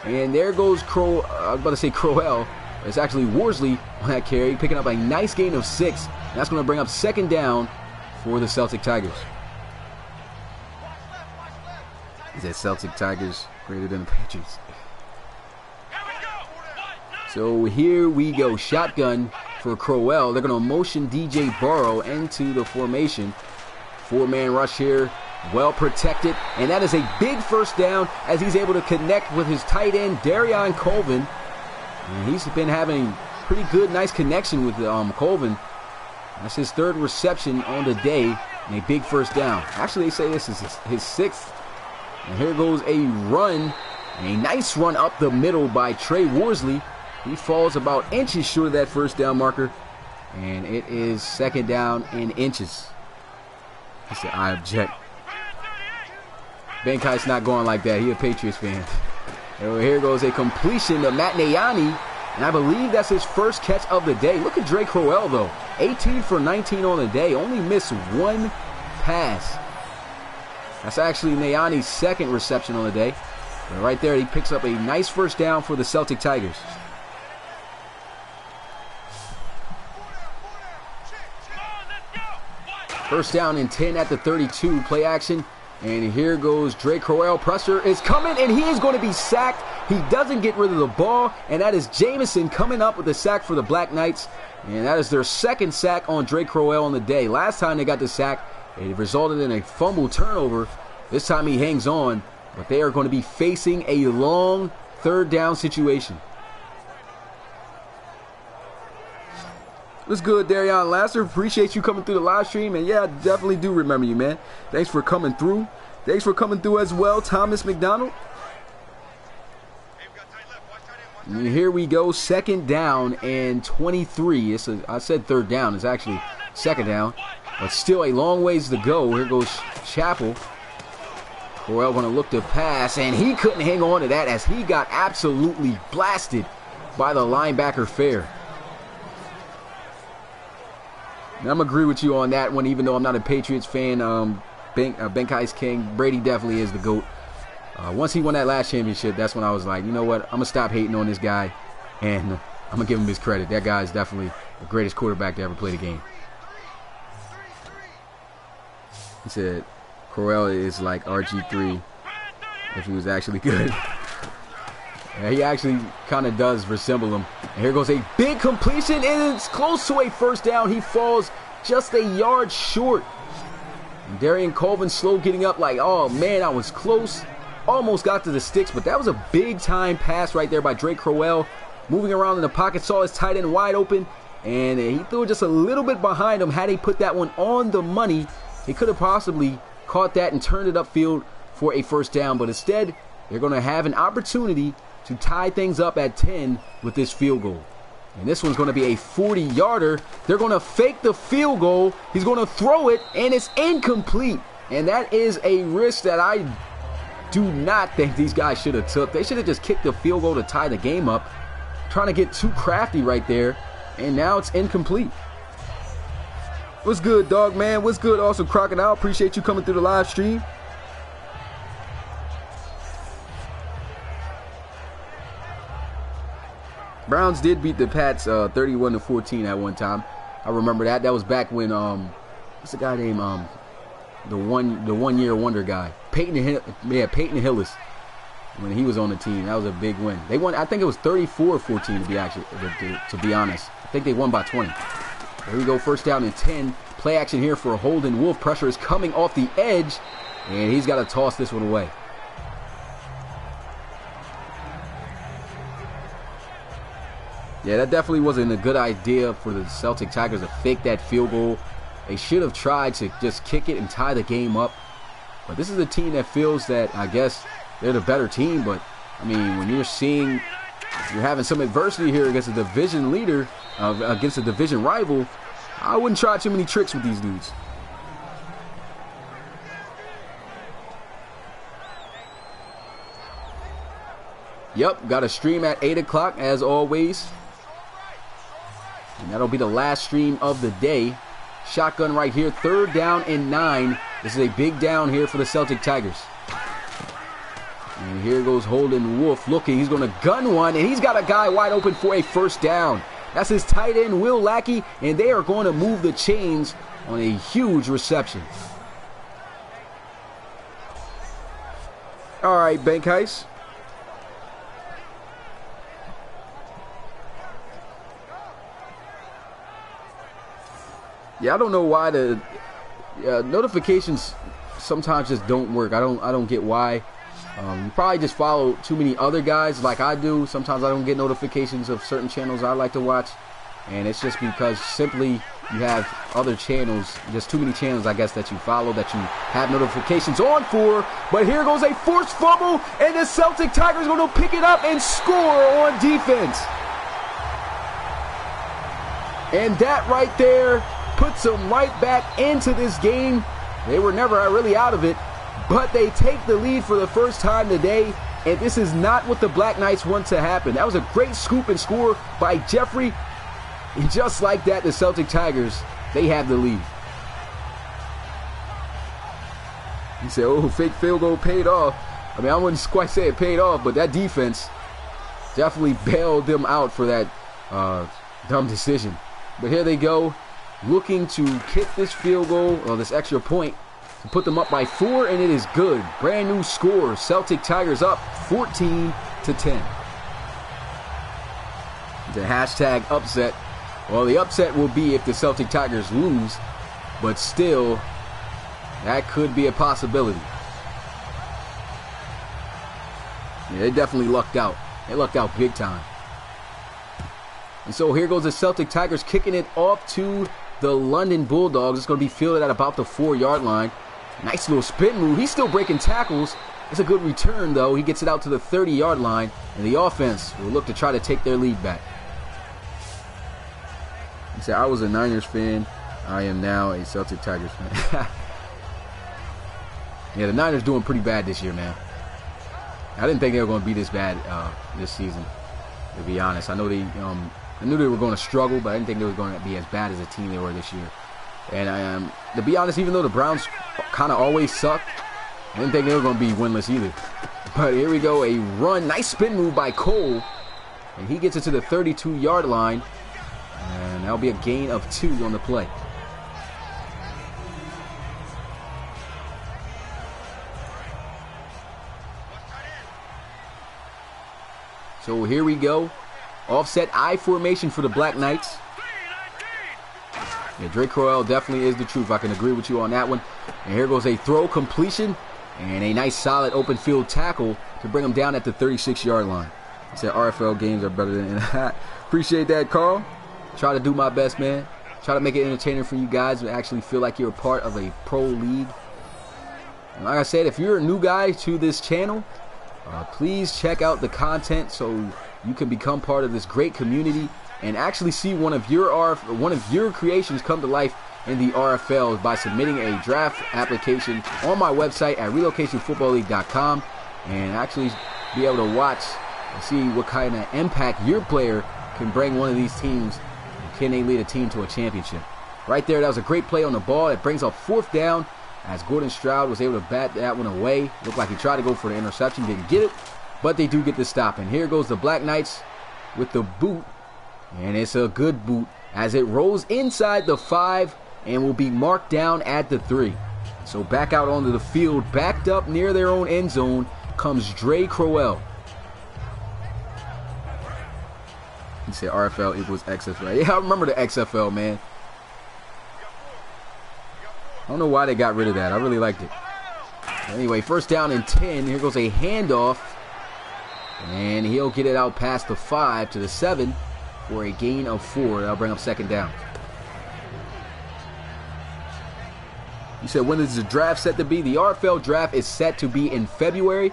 S1: And there goes Crowell. It's actually Worsley on that carry, picking up a nice gain of 6. And that's going to bring up 2nd down for the Celtic Tigers. He said Celtic Tigers greater than the Patriots. So here we go. Shotgun for Crowell. They're going to motion DJ Burrow into the formation. 4-man rush here. Well protected. And that is a big 1st down as he's able to connect with his tight end, Darion Colvin. And he's been having pretty good, nice connection with Colvin. That's his 3rd reception on the day and a big 1st down. Actually, they say this is his 6th. And here goes a run. And a nice run up the middle by Trey Worsley. He falls about inches short of that 1st down marker. And it is 2nd down in inches. He said, I object. Benkai's not going like that. He a Patriots fan. And here goes a completion to Matt Nayani. And I believe that's his 1st catch of the day. Look at Dre Crowell, though. 18 for 19 on the day. Only missed 1 pass. That's actually Nayani's 2nd reception on the day. And right there, he picks up a nice 1st down for the Celtic Tigers. First down and 10 at the 32. Play action. And here goes Dre Crowell. Pressure is coming, and he is going to be sacked. He doesn't get rid of the ball, and that is Jameson coming up with the sack for the Black Knights. And that is their 2nd sack on Dre Crowell on the day. Last time they got the sack, it resulted in a fumble turnover. This time he hangs on, but they are going to be facing a long 3rd down situation. What's good, Darion Lasser? Appreciate you coming through the live stream. And yeah, I definitely do remember you, man. Thanks for coming through. Thanks for coming through as well, Thomas McDonald. And here we go, 2nd down and 23. I said 3rd down. It's actually 2nd down. But still a long ways to go. Here goes Chappell. Crowell going to look to pass, and he couldn't hang on to that as he got absolutely blasted by the linebacker Fair. And I'm agree with you on that one, even though I'm not a Patriots fan. Benkai's king. Brady definitely is the GOAT. Once he won that last championship, that's when I was like, you know what? I'm going to stop hating on this guy, and I'm going to give him his credit. That guy is definitely the greatest quarterback to ever play the game. He said Corell is like RG3 if he was actually good. Yeah, he actually kind of does resemble him. And here goes a big completion, and it's close to a first down. He falls just a yard short. And Darian Colvin slow getting up like, oh man, I was close. Almost got to the sticks, but that was a big time pass right there by Drake Crowell. Moving around in the pocket, saw his tight end wide open, and he threw it just a little bit behind him. Had he put that one on the money, he could have possibly caught that and turned it upfield for a first down. But instead, they're going to have an opportunity to tie things up at 10 with this field goal. And this one's going to be a 40-yarder. They're going to fake the field goal. He's going to throw it, and it's incomplete. And that is a risk that I do not think these guys should have took. They should have just kicked the field goal to tie the game up. Trying to get too crafty right there, and now it's incomplete. What's good, dog man? What's good, Awesome Crocodile? Appreciate you coming through the live stream. Browns did beat the Pats 31-14 at one time. I remember that. That was back when what's the guy named the one year wonder guy, Peyton Hillis, when he was on the team. That was a big win. They won. I think it was 34-14 to be honest. I think they won by 20. Here we go. First down and 10. Play action here for Holden Wolf. Pressure is coming off the edge, and he's got to toss this one away. Yeah, that definitely wasn't a good idea for the Celtic Tigers to fake that field goal. They should have tried to just kick it and tie the game up. But this is a team that feels that, I guess, they're the better team. But, I mean, when you're having some adversity here against a division leader, against a division rival, I wouldn't try too many tricks with these dudes. Yep, got a stream at 8 o'clock as always. And that'll be the last stream of the day. Shotgun right here, 3rd down and 9. This is a big down here for the Celtic Tigers. And here goes Holden Wolf looking. He's going to gun one, and he's got a guy wide open for a first down. That's his tight end, Will Lackey, and they are going to move the chains on a huge reception. All right, Benkheis. Yeah, I don't know why the notifications sometimes just don't work. I don't get why. You probably just follow too many other guys like I do. Sometimes I don't get notifications of certain channels I like to watch, and it's just because simply you have other channels, just too many channels, I guess, that you follow that you have notifications on for. But here goes a forced fumble, and the Celtic Tigers are going to pick it up and score on defense. And that right there puts them right back into this game. They were never really out of it, but they take the lead for the first time today, and this is not what the Black Knights want to happen. That was a great scoop and score by Jeffrey, and just like that, the Celtic Tigers, they have the lead. He said, oh, fake field goal paid off. I mean, I wouldn't quite say it paid off, but that defense definitely bailed them out for that dumb decision. But here they go, looking to kick this field goal, or this extra point, to put them up by 4, and it is good. Brand new score. Celtic Tigers up 14-10. The hashtag upset. Well, the upset will be if the Celtic Tigers lose, but still, that could be a possibility. Yeah, they definitely lucked out. They lucked out big time. And so here goes the Celtic Tigers kicking it off to the London Bulldogs. It's going to be fielded at about the 4-yard line. Nice little spin move. He's still breaking tackles. It's a good return, though. He gets it out to the 30-yard line, and the offense will look to try to take their lead back. He said, I was a Niners fan. I am now a Celtic Tigers fan. Yeah, the Niners doing pretty bad this year, man. I didn't think they were going to be this bad this season, to be honest. I know I knew they were going to struggle, but I didn't think they were going to be as bad as a team they were this year. And to be honest, even though the Browns kind of always suck, I didn't think they were going to be winless either. But here we go, a run, nice spin move by Cole. And he gets it to the 32-yard line. And that'll be a gain of 2 on the play. So here we go. Offset I formation for the Black Knights. Yeah, Drake Crowell definitely is the truth. I can agree with you on that one. And here goes a throw completion and a nice solid open field tackle to bring him down at the 36-yard line. He said RFL games are better than Appreciate that, Carl. Try to do my best, man. Try to make it entertaining for you guys to actually feel like you're a part of a pro league. And like I said, if you're a new guy to this channel, please check out the content so you can become part of this great community and actually see one of your creations come to life in the RFL by submitting a draft application on my website at relocationfootballleague.com and actually be able to watch and see what kind of impact your player can bring one of these teams. Can they lead a team to a championship? Right there, that was a great play on the ball. It brings up 4th down as Gordon Stroud was able to bat that one away. Looked like he tried to go for the interception, didn't get it, but they do get the stop. And here goes the Black Knights with the boot, and it's a good boot as it rolls inside the 5 and will be marked down at the 3. So back out onto the field, backed up near their own end zone, comes Dre Crowell. He said RFL equals XFL. Yeah, I remember the XFL, man. I don't know why they got rid of that. I really liked it. Anyway, 1st down and 10. Here goes a handoff. And he'll get it out past the 5 to the 7 for a gain of 4. That'll bring up 2nd down. You said, when is the draft set to be? The RFL draft is set to be in February.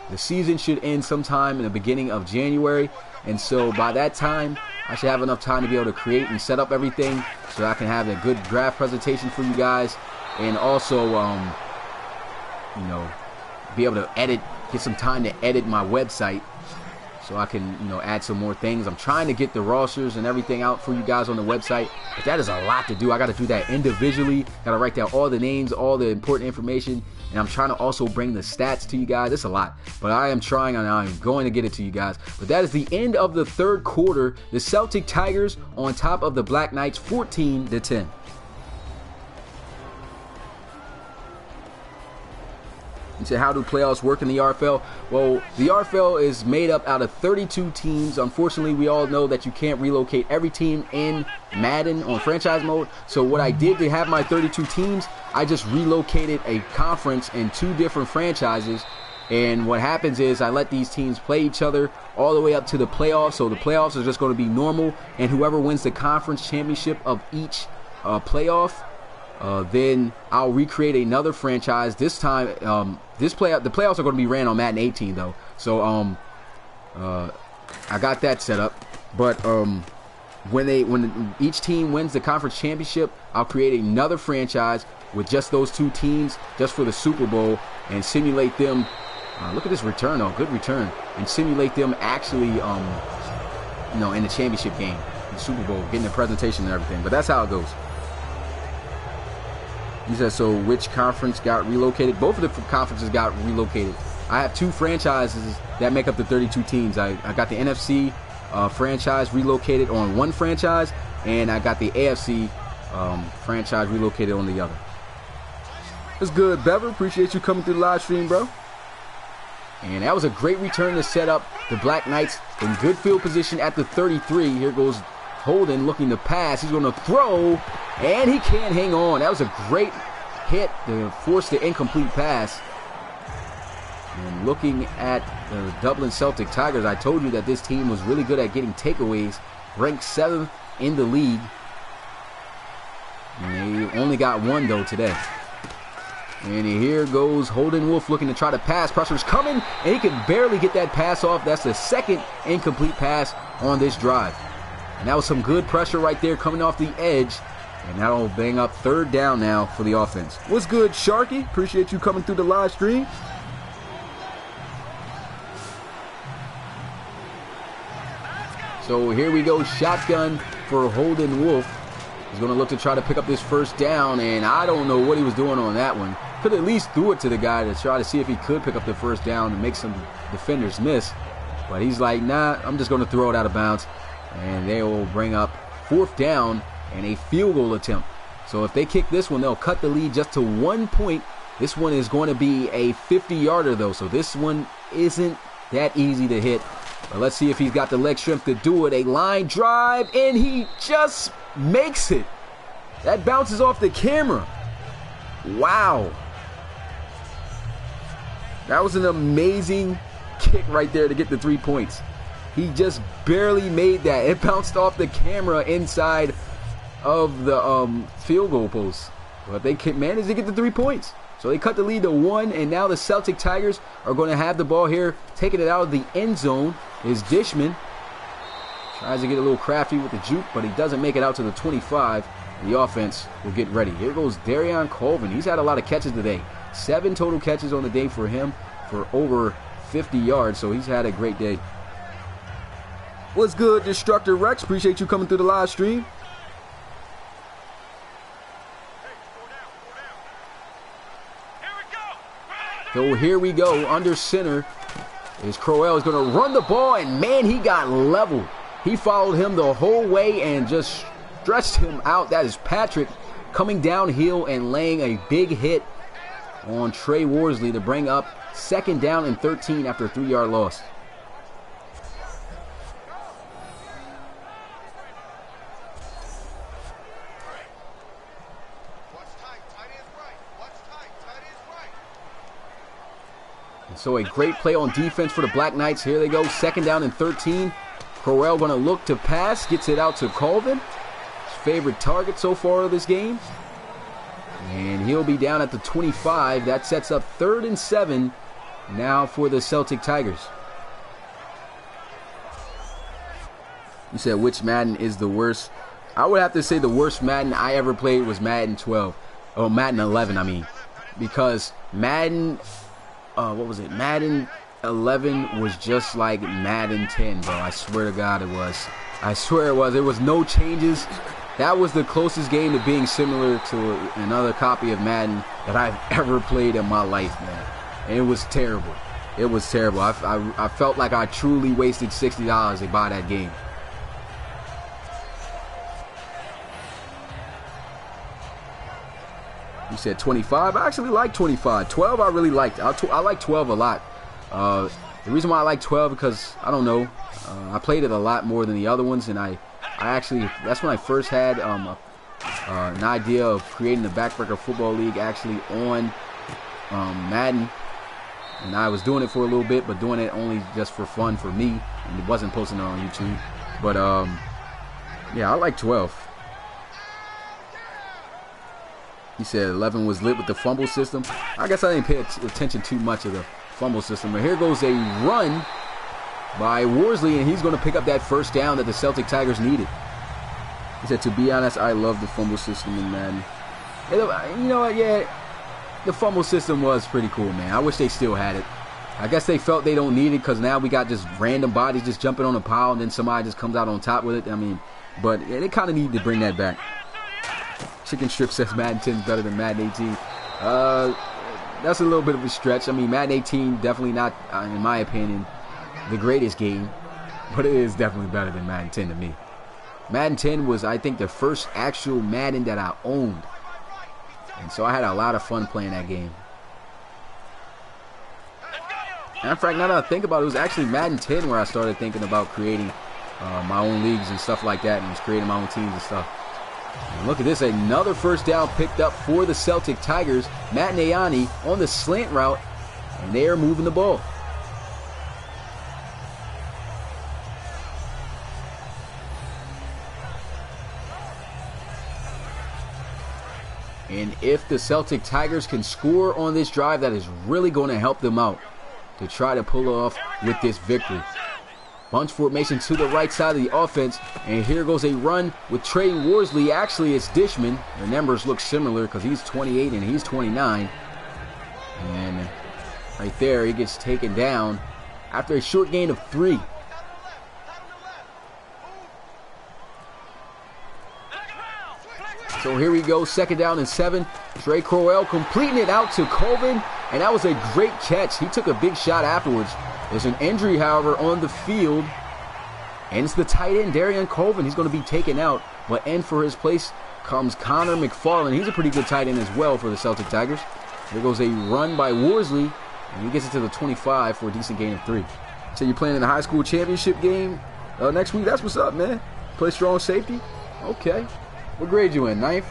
S1: The season should end sometime in the beginning of January. And so by that time, I should have enough time to be able to create and set up everything so I can have a good draft presentation for you guys. And also, you know, be able to get some time to edit my website so I can, you know, add some more things. I'm trying to get the rosters and everything out for you guys on the website, but that is a lot to do. I got to do that individually. Got to write down all the names, all the important information, and I'm trying to also bring the stats to you guys. It's a lot, but I am trying and I'm going to get it to you guys. But that is the end of the 3rd quarter. The Celtic Tigers on top of the Black Knights 14-10. You said, how do playoffs work in the RFL? Well, the RFL is made up out of 32 teams. Unfortunately, we all know that you can't relocate every team in Madden on franchise mode. So what I did to have my 32 teams, I just relocated a conference in 2 different franchises. And what happens is I let these teams play each other all the way up to the playoffs. So the playoffs are just going to be normal. And whoever wins the conference championship of each playoff, then I'll recreate another franchise. This time, the playoffs are going to be ran on Madden 18 though. So I got that set up. But when each team wins the conference championship, I'll create another franchise with just those 2 teams, just for the Super Bowl, and simulate them. Look at this return, though, good return, and simulate them actually, you know, in the championship game, the Super Bowl, getting the presentation and everything. But that's how it goes. He said, so which conference got relocated? Both of the conferences got relocated. I have 2 franchises that make up the 32 teams. I got the NFC franchise relocated on one franchise, and I got the AFC franchise relocated on the other. That's good, Bever. Appreciate you coming through the live stream, bro. And that was a great return to set up the Black Knights in good field position at the 33. Here goes Holden looking to pass. He's going to throw, and he can't hang on. That was a great hit to force the incomplete pass. And looking at the Dublin Celtic Tigers, I told you that this team was really good at getting takeaways, ranked 7th in the league. And they only got 1 though today. And here goes Holden Wolf looking to try to pass. Pressure's coming, and he can barely get that pass off. That's the 2nd incomplete pass on this drive. And that was some good pressure right there coming off the edge. And that'll bang up 3rd down now for the offense. What's good, Sharky? Appreciate you coming through the live stream. So here we go, shotgun for Holden Wolf. He's going to look to try to pick up this first down, and I don't know what he was doing on that one. Could at least threw it to the guy to try to see if he could pick up the first down and make some defenders miss. But he's like, nah, I'm just going to throw it out of bounds. And they will bring up 4th down and a field goal attempt. So if they kick this one, they'll cut the lead just to 1 point. This one is going to be a 50-yarder, though. So this one isn't that easy to hit. But let's see if he's got the leg strength to do it. A line drive, and he just makes it. That bounces off the camera. Wow. That was an amazing kick right there to get the 3 points. He just barely made that. It bounced off the camera inside of the field goal post. But they managed to get the 3 points. So they cut the lead to 1, and now the Celtic Tigers are going to have the ball here, taking it out of the end zone. Is Dishman. Tries to get a little crafty with the juke, but he doesn't make it out to the 25. The offense will get ready. Here goes Darion Colvin. He's had a lot of catches today. 7 total catches on the day for him for over 50 yards, so he's had a great day. What's good, Destructor Rex? Appreciate you coming through the live stream. So here we go. Under center is Crowell. Is going to run the ball, and man, he got leveled. He followed him the whole way and just stretched him out. That is Patrick coming downhill and laying a big hit on Trey Worsley to bring up 2nd down and 13 after a 3-yard loss. So a great play on defense for the Black Knights. Here they go, 2nd down and 13. Crowell going to look to pass, gets it out to Colvin. His favorite target so far of this game. And he'll be down at the 25. That sets up 3rd and 7 now for the Celtic Tigers. You said which Madden is the worst? I would have to say the worst Madden I ever played was Madden 12. Oh, Madden 11, I mean. Because Madden... what was it? Madden 11 was just like Madden 10, bro. I swear to God it was. I swear it was. There was no changes. That was the closest game to being similar to another copy of Madden that I've ever played in my life, man. And it was terrible. It was terrible. I felt like I truly wasted $60 to buy that game. You said 25. I actually like 25. 12 I really liked. I like 12 a lot. The reason why I like 12 because I don't know. I played it a lot more than the other ones, and I actually that's when I first had an idea of creating the Backbreaker Football League actually on Madden, and I was doing it for a little bit, but doing it only just for fun for me, and it wasn't posting it on YouTube. But yeah, I like 12. He said 11 was lit with the fumble system. I guess I didn't pay attention too much of the fumble system. But here goes a run by Worsley, and he's going to pick up that first down that the Celtic Tigers needed. He said, to be honest, I love the fumble system in Madden. You know what, yeah, the fumble system was pretty cool, man. I wish they still had it. I guess they felt they don't need it because now we got just random bodies just jumping on a pile, and then somebody just comes out on top with it. I mean, but yeah, they kind of need to bring that back. Chicken Strip says Madden 10 is better than Madden 18. That's a little bit of a stretch. I mean, Madden 18 definitely not, in my opinion, the greatest game, but it is definitely better than Madden 10 to me. Madden 10 was, I think, the first actual Madden that I owned, and so I had a lot of fun playing that game. And in fact, now that I think about it, it was actually Madden 10 where I started thinking about creating my own leagues and stuff like that, and was creating my own teams and stuff. And look at this, another first down picked up for the Celtic Tigers. Matt Nayani on the slant route, and they are moving the ball. And if the Celtic Tigers can score on this drive, that is really going to help them out to try to pull off with this victory. Bunch formation to the right side of the offense, and here goes a run with Trey Worsley. Actually, it's Dishman. The numbers look similar because he's 28 and he's 29. And right there, he gets taken down after a short gain of 3. So here we go, 2nd down and 7. Dre Crowell completing it out to Colvin, and that was a great catch. He took a big shot afterwards. There's an injury, however, on the field, and it's the tight end, Darian Colvin. He's going to be taken out, but in for his place comes Connor McFarland. He's a pretty good tight end as well for the Celtic Tigers. There goes a run by Worsley, and he gets it to the 25 for a decent gain of 3. So you're playing in the high school championship game next week? That's what's up, man. Play strong safety? Okay. What grade you in? 9th?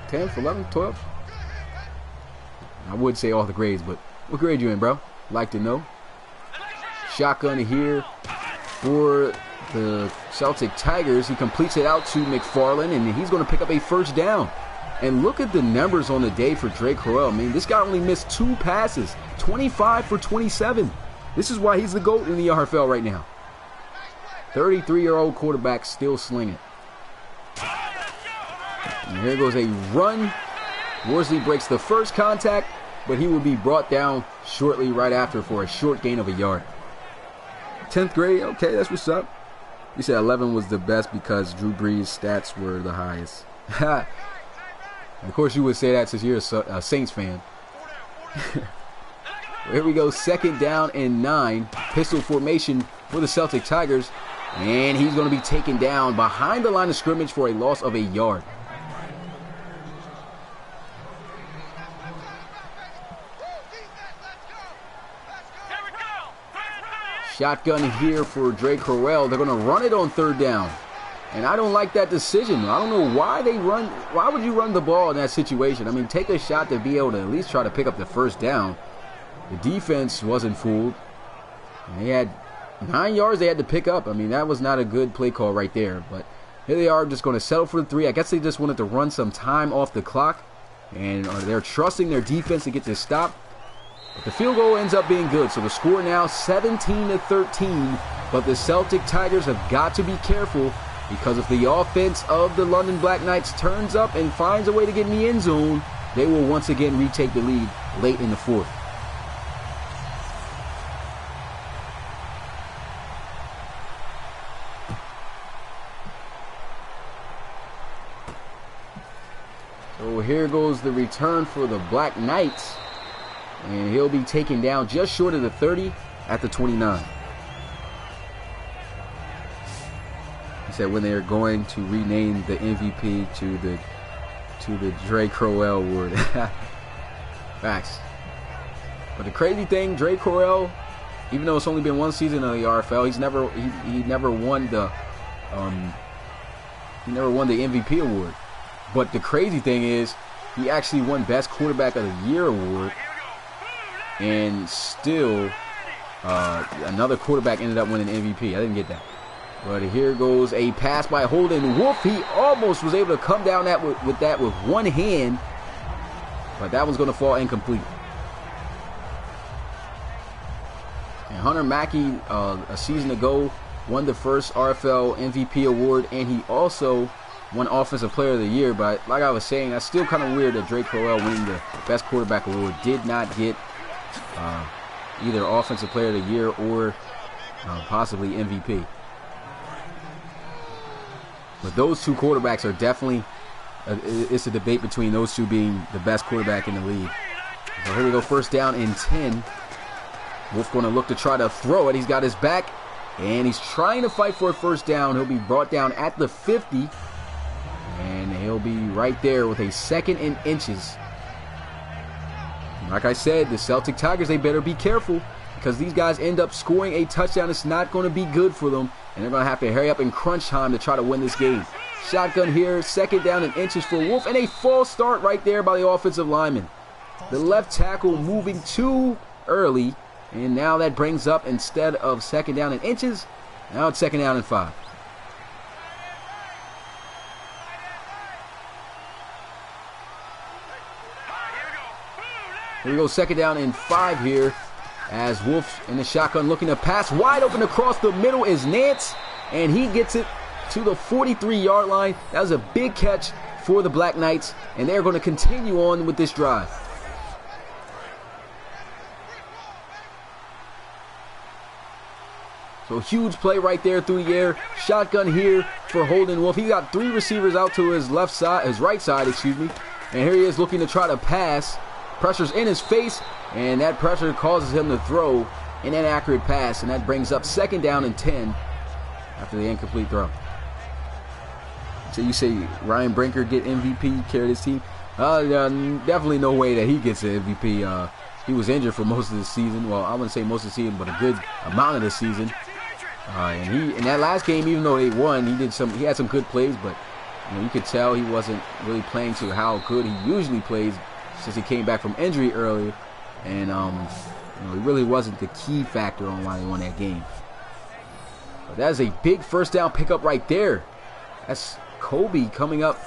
S1: 10th? 11th? 12th? I would say all the grades, but what grade you in, bro? Like to know. Shotgun here for the Celtic Tigers. He completes it out to McFarland, and he's going to pick up a 1st down. And look at the numbers on the day for Dre Crowell. I mean, this guy only missed 2 passes. 25 for 27. This is why he's the GOAT in the RFL right now. 33-year-old quarterback still slinging. And here goes a run. Worsley breaks the first contact, but he will be brought down shortly right after for a short gain of a yard. 10th grade, okay, that's what's up. You said 11 was the best because Drew Brees' stats were the highest. Of course you would say that since you're a Saints fan. Here we go, 2nd down and 9. Pistol formation for the Celtic Tigers. And he's going to be taken down behind the line of scrimmage for a loss of a yard. Shotgun here for Dre Crowell. They're going to run it on 3rd down. And I don't like that decision. I don't know why they run. Why would you run the ball in that situation? I mean, take a shot to be able to at least try to pick up the 1st down. The defense wasn't fooled. And they had 9 yards they had to pick up. I mean, that was not a good play call right there. But here they are just going to settle for the 3. I guess they just wanted to run some time off the clock. And they're trusting their defense to get this stop. But the field goal ends up being good. So the score now 17-13. But the Celtic Tigers have got to be careful, because if the offense of the London Black Knights turns up and finds a way to get in the end zone, they will once again retake the lead late in the 4th. So here goes the return for the Black Knights. And he'll be taken down just short of the 30 at the 29. He said when they're going to rename the MVP to the Dre Crowell award. Facts. But the crazy thing, Dre Crowell, even though it's only been 1 season of the RFL, he never won the MVP award. But the crazy thing is, he actually won Best Quarterback of the Year award, and still another quarterback ended up winning MVP. I didn't get that. But here goes a pass by Holden Wolf. He almost was able to come down with that with one hand, but that one's going to fall incomplete. And Hunter Mackey, a season ago, won the first RFL MVP award, and he also won Offensive Player of the Year. But like I was saying, that's still kind of weird that Drake Crowell winning the Best Quarterback award did not get either Offensive Player of the Year or possibly MVP. But those two quarterbacks are definitely, it's a debate between those two being the best quarterback in the league. So here we go, 1st down and 10. Wolf going to look to try to throw it. He's got his back, and he's trying to fight for a 1st down. He'll be brought down at the 50, and he'll be right there with a 2nd and inches. Like I said, the Celtic Tigers, they better be careful, because these guys end up scoring a touchdown. It's not going to be good for them, and they're going to have to hurry up in crunch time to try to win this game. Shotgun here, 2nd down and inches for Wolf, and a false start right there by the offensive lineman. The left tackle moving too early, and now that brings up, instead of 2nd down and inches, now it's 2nd down and 5. Here we go, 2nd down and 5 here, as Wolf in the shotgun looking to pass. Wide open across the middle is Nance, and he gets it to the 43-yard line. That was a big catch for the Black Knights, and they're going to continue on with this drive. So huge play right there through the air. Shotgun here for Holden Wolf. He got 3 receivers out to his left side, his right side, excuse me. And here he is looking to try to pass. Pressure's in his face, and that pressure causes him to throw an inaccurate pass, and that brings up 2nd down and 10 after the incomplete throw. So you say Ryan Brinker get MVP, carry his team? Definitely no way that he gets the MVP. He was injured for most of the season. Well, I wouldn't say most of the season, but a good amount of the season. And he, in that last game, even though they won, he had some good plays, but you could tell he wasn't really playing to how good he usually plays since he came back from injury earlier. And he really wasn't the key factor on why they won that game. But that is a big first down pickup right there. That's Kobe coming up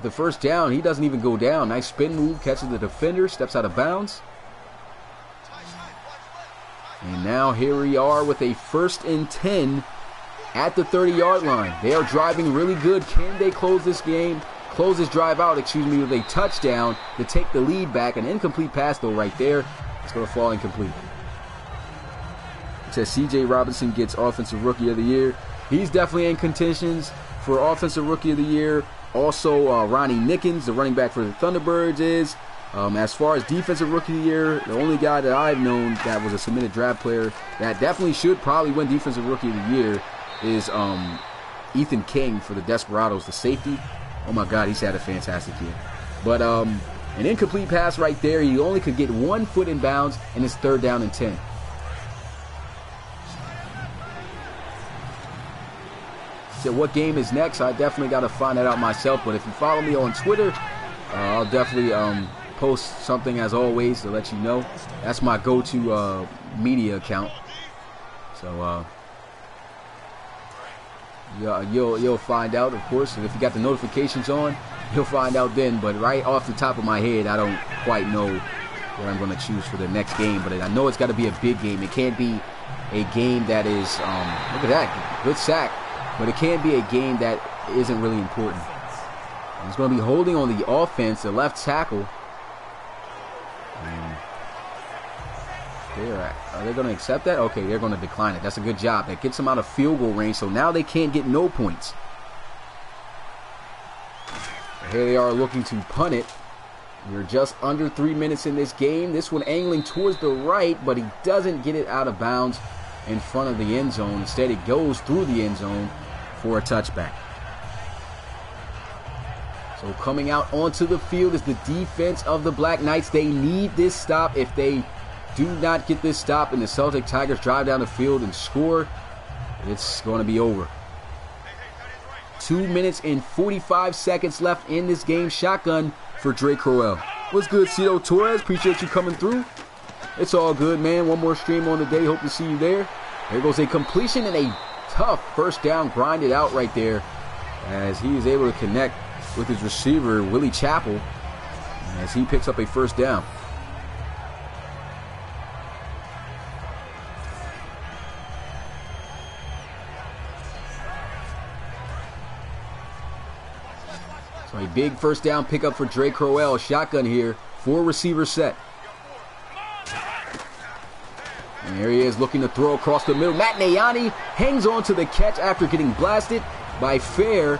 S1: the first down. He doesn't even go down. Nice spin move, catches the defender, steps out of bounds. And now here we are with a 1st and 10 at the 30-yard line. They are driving really good. Can they close this drive out, with a touchdown to take the lead back? An incomplete pass though right there. It's going to fall incomplete. It says C.J. Robinson gets Offensive Rookie of the Year. He's definitely in contentions for Offensive Rookie of the Year. Also, Ronnie Nickens, the running back for the Thunderbirds, is. As far as Defensive Rookie of the Year, the only guy that I've known that was a submitted draft player that definitely should probably win Defensive Rookie of the Year is Ethan King for the Desperados, the safety. Oh my God, he's had a fantastic year. But an incomplete pass right there. He only could get 1 foot in bounds, and it's 3rd down and 10. So what game is next? I definitely got to find that out myself. But if you follow me on Twitter, I'll definitely post something as always to let you know. That's my go-to media account. So you'll find out, of course. And if you got the notifications on, you'll find out then. But right off the top of my head, I don't quite know what I'm going to choose for the next game. But I know it's got to be a big game. It can't be a game that is look at that, good sack. But it can't be a game that isn't really important. He's going to be holding on the offense, the left tackle. Are they going to accept that? Okay, they're going to decline it. That's a good job. That gets them out of field goal range, so now they can't get no points. Here they are looking to punt it. We're just under 3 minutes in this game. This one angling towards the right, but he doesn't get it out of bounds in front of the end zone. Instead, it goes through the end zone for a touchback. So coming out onto the field is the defense of the Black Knights. They need this stop. If they do not get this stop and the Celtic Tigers drive down the field and score, it's going to be over. 2 minutes and 45 seconds left in this game. Shotgun for Drake Crowell. What's good, Cito Torres? Appreciate you coming through. It's all good, man. One more stream on the day. Hope to see you there. There goes a completion and a tough first down, grinded out right there as he is able to connect with his receiver, Willie Chappell, as he picks up a first down. So a big first down pickup for Drake Crowell. Shotgun here, 4 receiver set. And there he is looking to throw across the middle. Matt Nayani hangs on to the catch after getting blasted by Fair,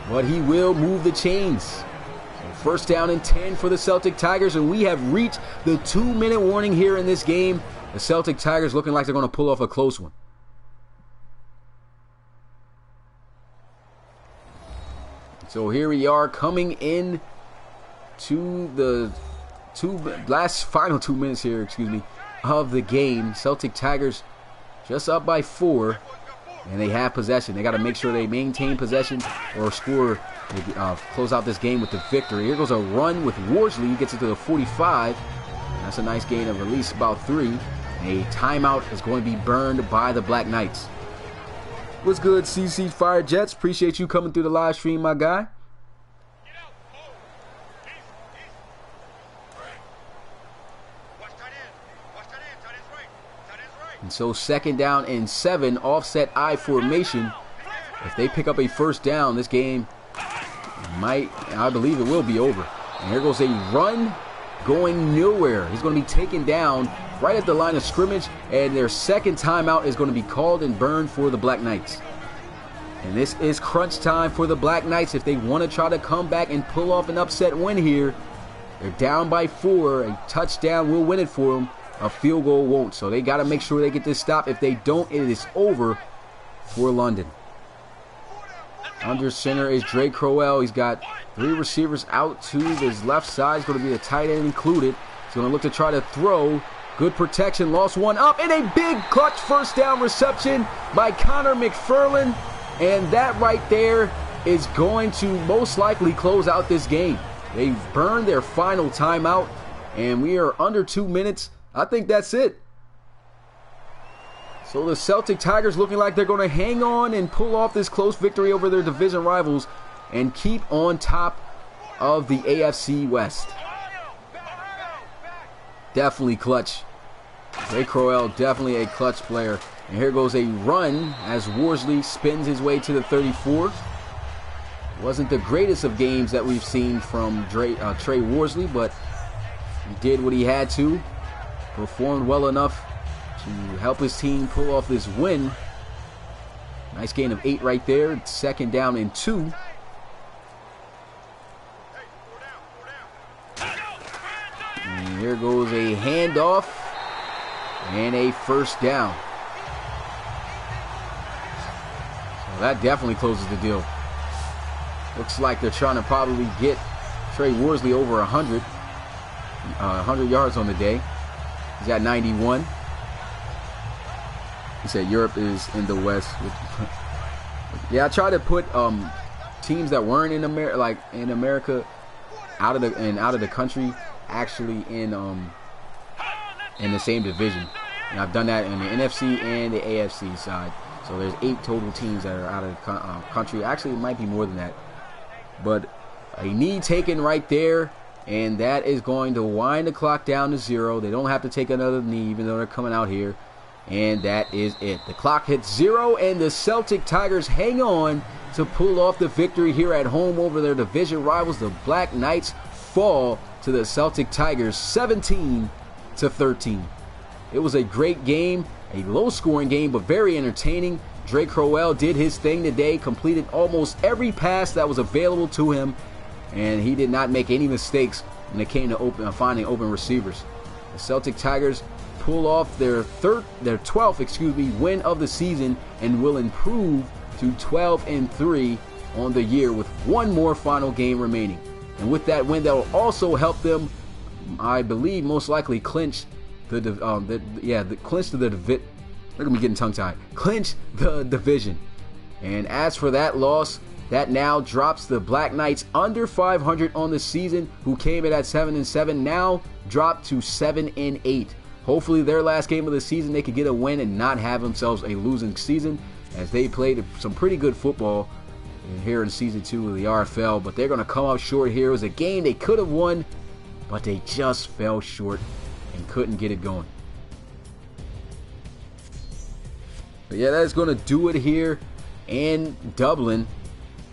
S1: but he will move the chains. So first down and 10 for the Celtic Tigers, and we have reached the 2-minute warning here in this game. The Celtic Tigers looking like they're going to pull off a close one. So here we are coming in to the final 2 minutes here, of the game. Celtic Tigers just up by 4, and they have possession. They got to make sure they maintain possession or score, close out this game with the victory. Here goes a run with Worsley. He gets it to the 45. That's a nice gain of release, about 3. A timeout is going to be burned by the Black Knights. What's good, CC Fire Jets? Appreciate you coming through the live stream, my guy. And so second down and 7, offset I formation. If they pick up a first down, this game I believe it will be over. And here goes a run going nowhere. He's going to be taken down right at the line of scrimmage, and their second timeout is going to be called and burned for the Black Knights. And this is crunch time for the Black Knights if they want to try to come back and pull off an upset win here. They're down by 4. A touchdown will win it for them. A field goal won't. So they got to make sure they get this stop. If they don't, it is over for London. Under center is Dre Crowell. He's got 3 receivers out to his left side. He's going to be the tight end included. He's going to look to try to throw. Good protection. Lost one up. And a big clutch first down reception by Connor McFarland. And that right there is going to most likely close out this game. They've burned their final timeout. And we are under 2 minutes. I think that's it. So the Celtic Tigers looking like they're going to hang on and pull off this close victory over their division rivals and keep on top of the AFC West. Definitely clutch. Ray Crowell, definitely a clutch player. And here goes a run as Worsley spins his way to the 34. Wasn't the greatest of games that we've seen from Trey Worsley, but he did what he had to. Performed well enough to help his team pull off this win. Nice gain of 8 right there. Second down and 2. And here goes a handoff and a first down. So that definitely closes the deal. Looks like they're trying to probably get Trey Worsley over 100 yards on the day. He's got 91. He said Europe is in the West. Yeah, I try to put teams that weren't in America out of the country actually in the same division. And I've done that in the NFC and the AFC side. So there's 8 total teams that are out of the country. Actually, it might be more than that. But a knee taken right there. And that is going to wind the clock down to 0. They don't have to take another knee even though they're coming out here. And that is it. The clock hits 0 and the Celtic Tigers hang on to pull off the victory here at home over their division rivals. The Black Knights fall to the Celtic Tigers 17-13. It was a great game, a low-scoring game, but very entertaining. Dre Crowell did his thing today, completed almost every pass that was available to him. And he did not make any mistakes when it came to finding open receivers. The Celtic Tigers pull off their 12th win of the season and will improve to 12-3 on the year with one more final game remaining. And with that win, that will also help them, I believe, most likely clinch clinch the division. And as for that loss, that now drops the Black Knights under 500 on the season, who came in at 7-7, now dropped to 7-8. Hopefully their last game of the season they could get a win and not have themselves a losing season, as they played some pretty good football here in season 2 of the RFL, but they're going to come up short here. It was a game they could have won, but they just fell short and couldn't get it going. But yeah, that's going to do it here in Dublin.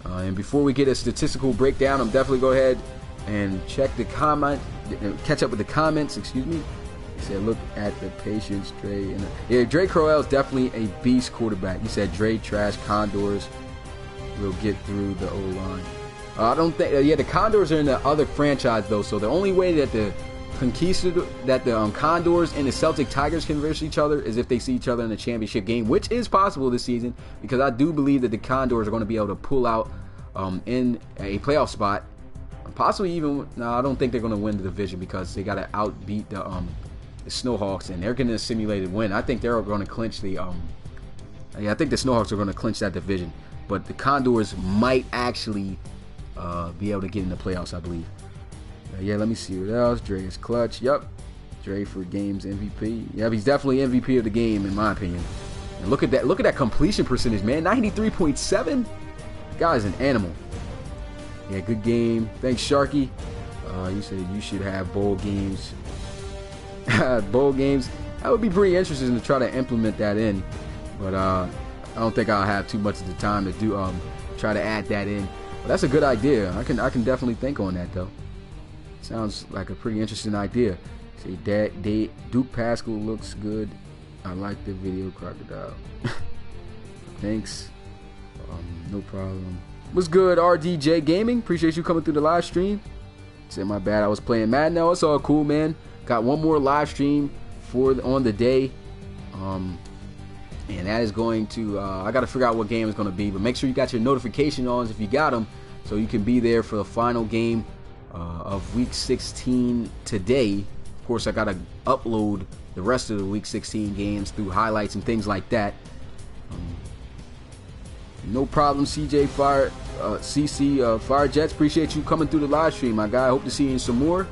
S1: And before we get a statistical breakdown, I'm definitely go ahead and catch up with the comments. Excuse me. He said, look at the patience, Dre. Yeah, Dre Crowell is definitely a beast quarterback. He said, Dre trash, Condors will get through the O-line. I don't think. The Condors are in the other franchise though. So the only way that the Condors and the Celtic Tigers can verse each other is if they see each other in a championship game, which is possible this season, because I do believe that the Condors are going to be able to pull out in a playoff spot. Possibly even, no, I don't think they're going to win the division because they got to outbeat the Snowhawks, and they're getting a simulated win. I think they're going to clinch the I think the Snowhawks are going to clinch that division, but the Condors might actually be able to get in the playoffs, I believe. Yeah, let me see what else. Dre is clutch. Yep. Dre for games MVP. Yep, he's definitely MVP of the game in my opinion. And look at that. Look at that completion percentage, man. 93.7. Guy's an animal. Yeah, good game. Thanks, Sharky. You said you should have bowl games. Bowl games. That would be pretty interesting to try to implement that in, but I don't think I'll have too much of the time to do try to add that in. But that's a good idea. I can definitely think on that though. Sounds like a pretty interesting idea. See, Duke Pascal looks good. I like the video, Crocodile. Thanks. No problem. What's good, RDJ Gaming? Appreciate you coming through the live stream. Say my bad, I was playing Madden. No, it's all cool, man. Got one more live stream on the day. And that is going to, I got to figure out what game it's going to be. But make sure you got your notification on if you got them, so you can be there for the final game of Week 16 today. Of course, I got to upload the rest of the Week 16 games through highlights and things like that. No problem, CJ Fire, CC Fire Jets. Appreciate you coming through the live stream, my guy. I hope to see you in some more.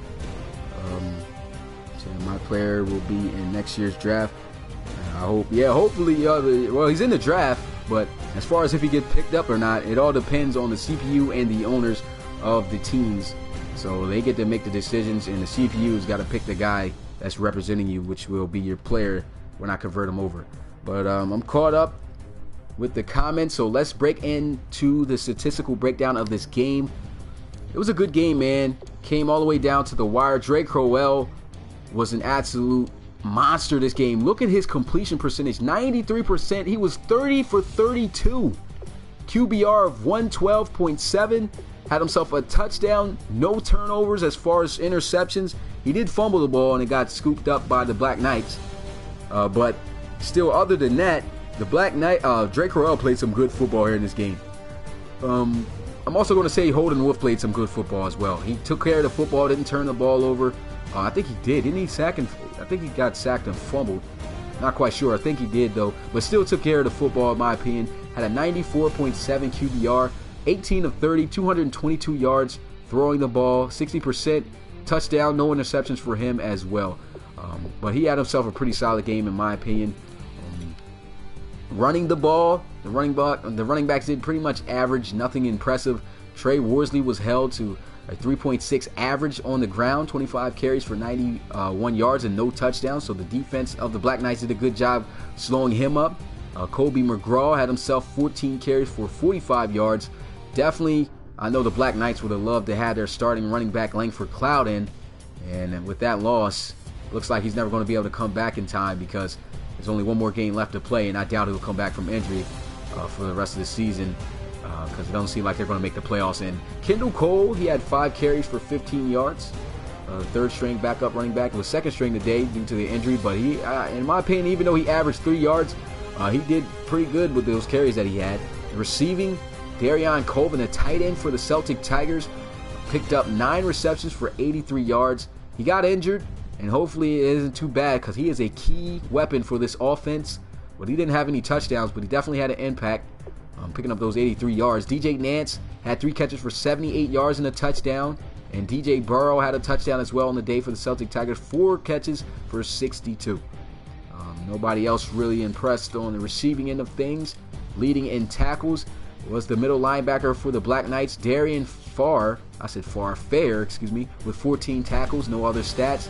S1: So my player will be in next year's draft. I hope, yeah, hopefully, well, he's in the draft, but as far as if he gets picked up or not, it all depends on the CPU and the owners of the teams. So they get to make the decisions, and the CPU's got to pick the guy that's representing you, which will be your player when I convert him over. But I'm caught up with the comments, so let's break into the statistical breakdown of this game. It was a good game, man. Came all the way down to the wire. Drake Crowell was an absolute monster this game. Look at his completion percentage, 93%. He was 30 for 32. QBR of 112.7. Had himself a touchdown, no turnovers as far as interceptions. He did fumble the ball and it got scooped up by the Black Knights. But still, other than that, the Black Knight, Drake Crowell played some good football here in this game. I'm also going to say Holden Wolf played some good football as well. He took care of the football, didn't turn the ball over. I think he did. Didn't he sack and I think he got sacked and fumbled. Not quite sure. I think he did, though. But still took care of the football, in my opinion. Had a 94.7 QBR, 18 of 30, 222 yards, throwing the ball, 60%, touchdown, no interceptions for him as well. But he had himself a pretty solid game, in my opinion. Running the ball, the running backs did pretty much average, nothing impressive. Trey Worsley was held to a 3.6 average on the ground, 25 carries for 91 yards and no touchdowns. So the defense of the Black Knights did a good job slowing him up. Kobe McGraw had himself 14 carries for 45 yards. Definitely, I know the Black Knights would have loved to have their starting running back Langford Cloud in. And with that loss, looks like he's never going to be able to come back in time because there's only one more game left to play, and I doubt he'll come back from injury for the rest of the season because it doesn't seem like they're going to make the playoffs. And Kendall Cole, he had 5 carries for 15 yards. Third string backup running back. It was second string today due to the injury, but he, in my opinion, even though he averaged 3 yards, he did pretty good with those carries that he had. Receiving, Darion Colvin, a tight end for the Celtic Tigers, picked up 9 receptions for 83 yards. He got injured, and hopefully it isn't too bad because he is a key weapon for this offense. But he didn't have any touchdowns, but he definitely had an impact, picking up those 83 yards. DJ Nance had 3 catches for 78 yards and a touchdown. And DJ Burrow had a touchdown as well on the day for the Celtic Tigers, 4 catches for 62. Nobody else really impressed on the receiving end of things. Leading in tackles was the middle linebacker for the Black Knights, Darian Fair, with 14 tackles, no other stats.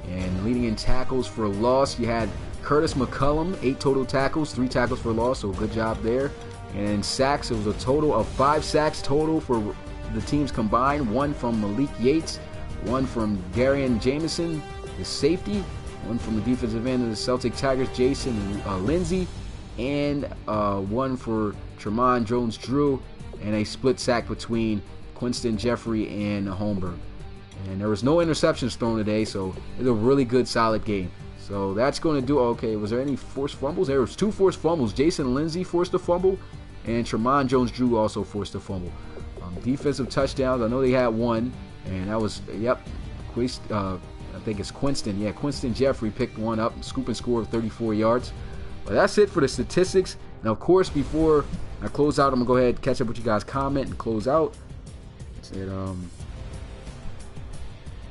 S1: And leading in tackles for loss, you had Curtis McCullum, 8 total tackles, 3 tackles for loss, so good job there. And sacks, it was a total of 5 sacks total for the teams combined, 1 from Malik Yates, 1 from Darian Jameson, the safety, 1 from the defensive end of the Celtic Tigers, Jason Lindsay, and 1 for Tremont Jones-Drew, and a split sack between Quinston Jeffrey and Holmberg. And there was no interceptions thrown today, so it was a really good, solid game. So that's going to do. Okay, was there any forced fumbles? There was 2 forced fumbles. Jason Lindsay forced a fumble, and Tremont Jones-Drew also forced a fumble. Defensive touchdowns, I know they had 1, and that was, I think it's Quinston. Yeah, Quinston Jeffrey picked 1 up, scoop and score of 34 yards. But that's it for the statistics. Now, of course, before I close out, I'm going to go ahead and catch up with you guys' comment and close out. Said, let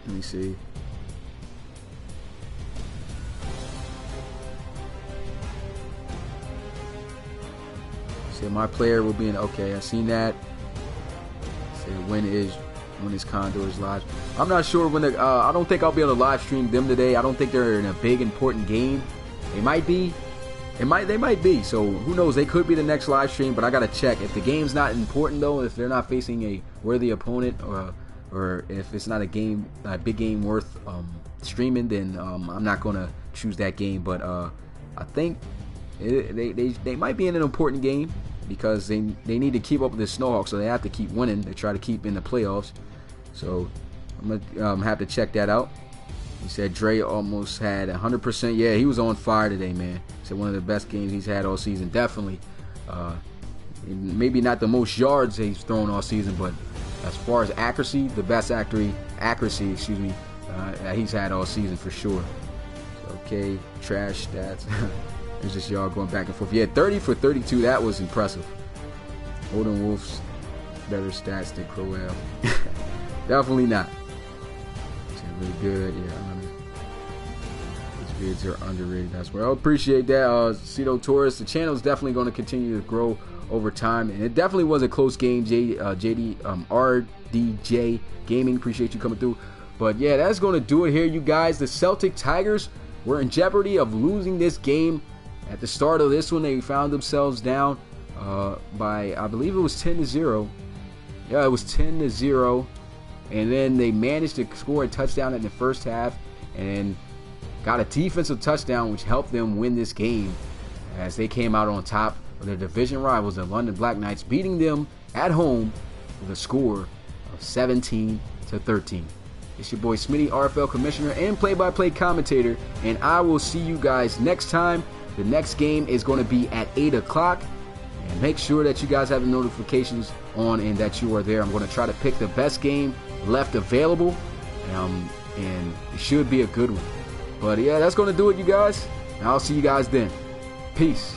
S1: me see. Said my player will be in. Okay, I seen that. Said when is Condors live? I'm not sure when the. I don't think I'll be able to live stream them today. I don't think they're in a big important game. They might be. They might be. So who knows? They could be the next live stream, but I gotta check. If the game's not important though, if they're not facing a worthy opponent, or or if it's not a big game worth streaming, then I'm not gonna choose that game. But I think they might be in an important game because they need to keep up with the Snowhawks, so they have to keep winning to try to keep in the playoffs. So I'm gonna have to check that out. He said Dre almost had 100%. Yeah, he was on fire today, man. He said one of the best games he's had all season. Definitely. Maybe not the most yards he's thrown all season, but as far as accuracy, the best accuracy, that he's had all season for sure. So, okay, trash stats. There's just y'all going back and forth. Yeah, 30 for 32. That was impressive. Holden Wolf's better stats than Crowell. Definitely not. Really good. Yeah, these vids are underrated. That's where I appreciate that. Cito Torres. The channel is definitely going to continue to grow over time, and it definitely was a close game. RDJ Gaming, appreciate you coming through. But yeah, that's going to do it here, you guys. The Celtic Tigers were in jeopardy of losing this game. At the start of this one, they found themselves down by, I believe it was 10-0. Yeah, it was 10-0. And then they managed to score a touchdown in the first half and got a defensive touchdown, which helped them win this game as they came out on top of their division rivals, the London Black Knights, beating them at home with a score of 17-13. It's your boy Smitty, RFL Commissioner and play-by-play commentator, and I will see you guys next time. The next game is going to be at 8 o'clock. And make sure that you guys have the notifications on and that you are there. I'm going to try to pick the best game left available, and it should be a good one. But yeah, that's going to do it, you guys. And I'll see you guys then. Peace.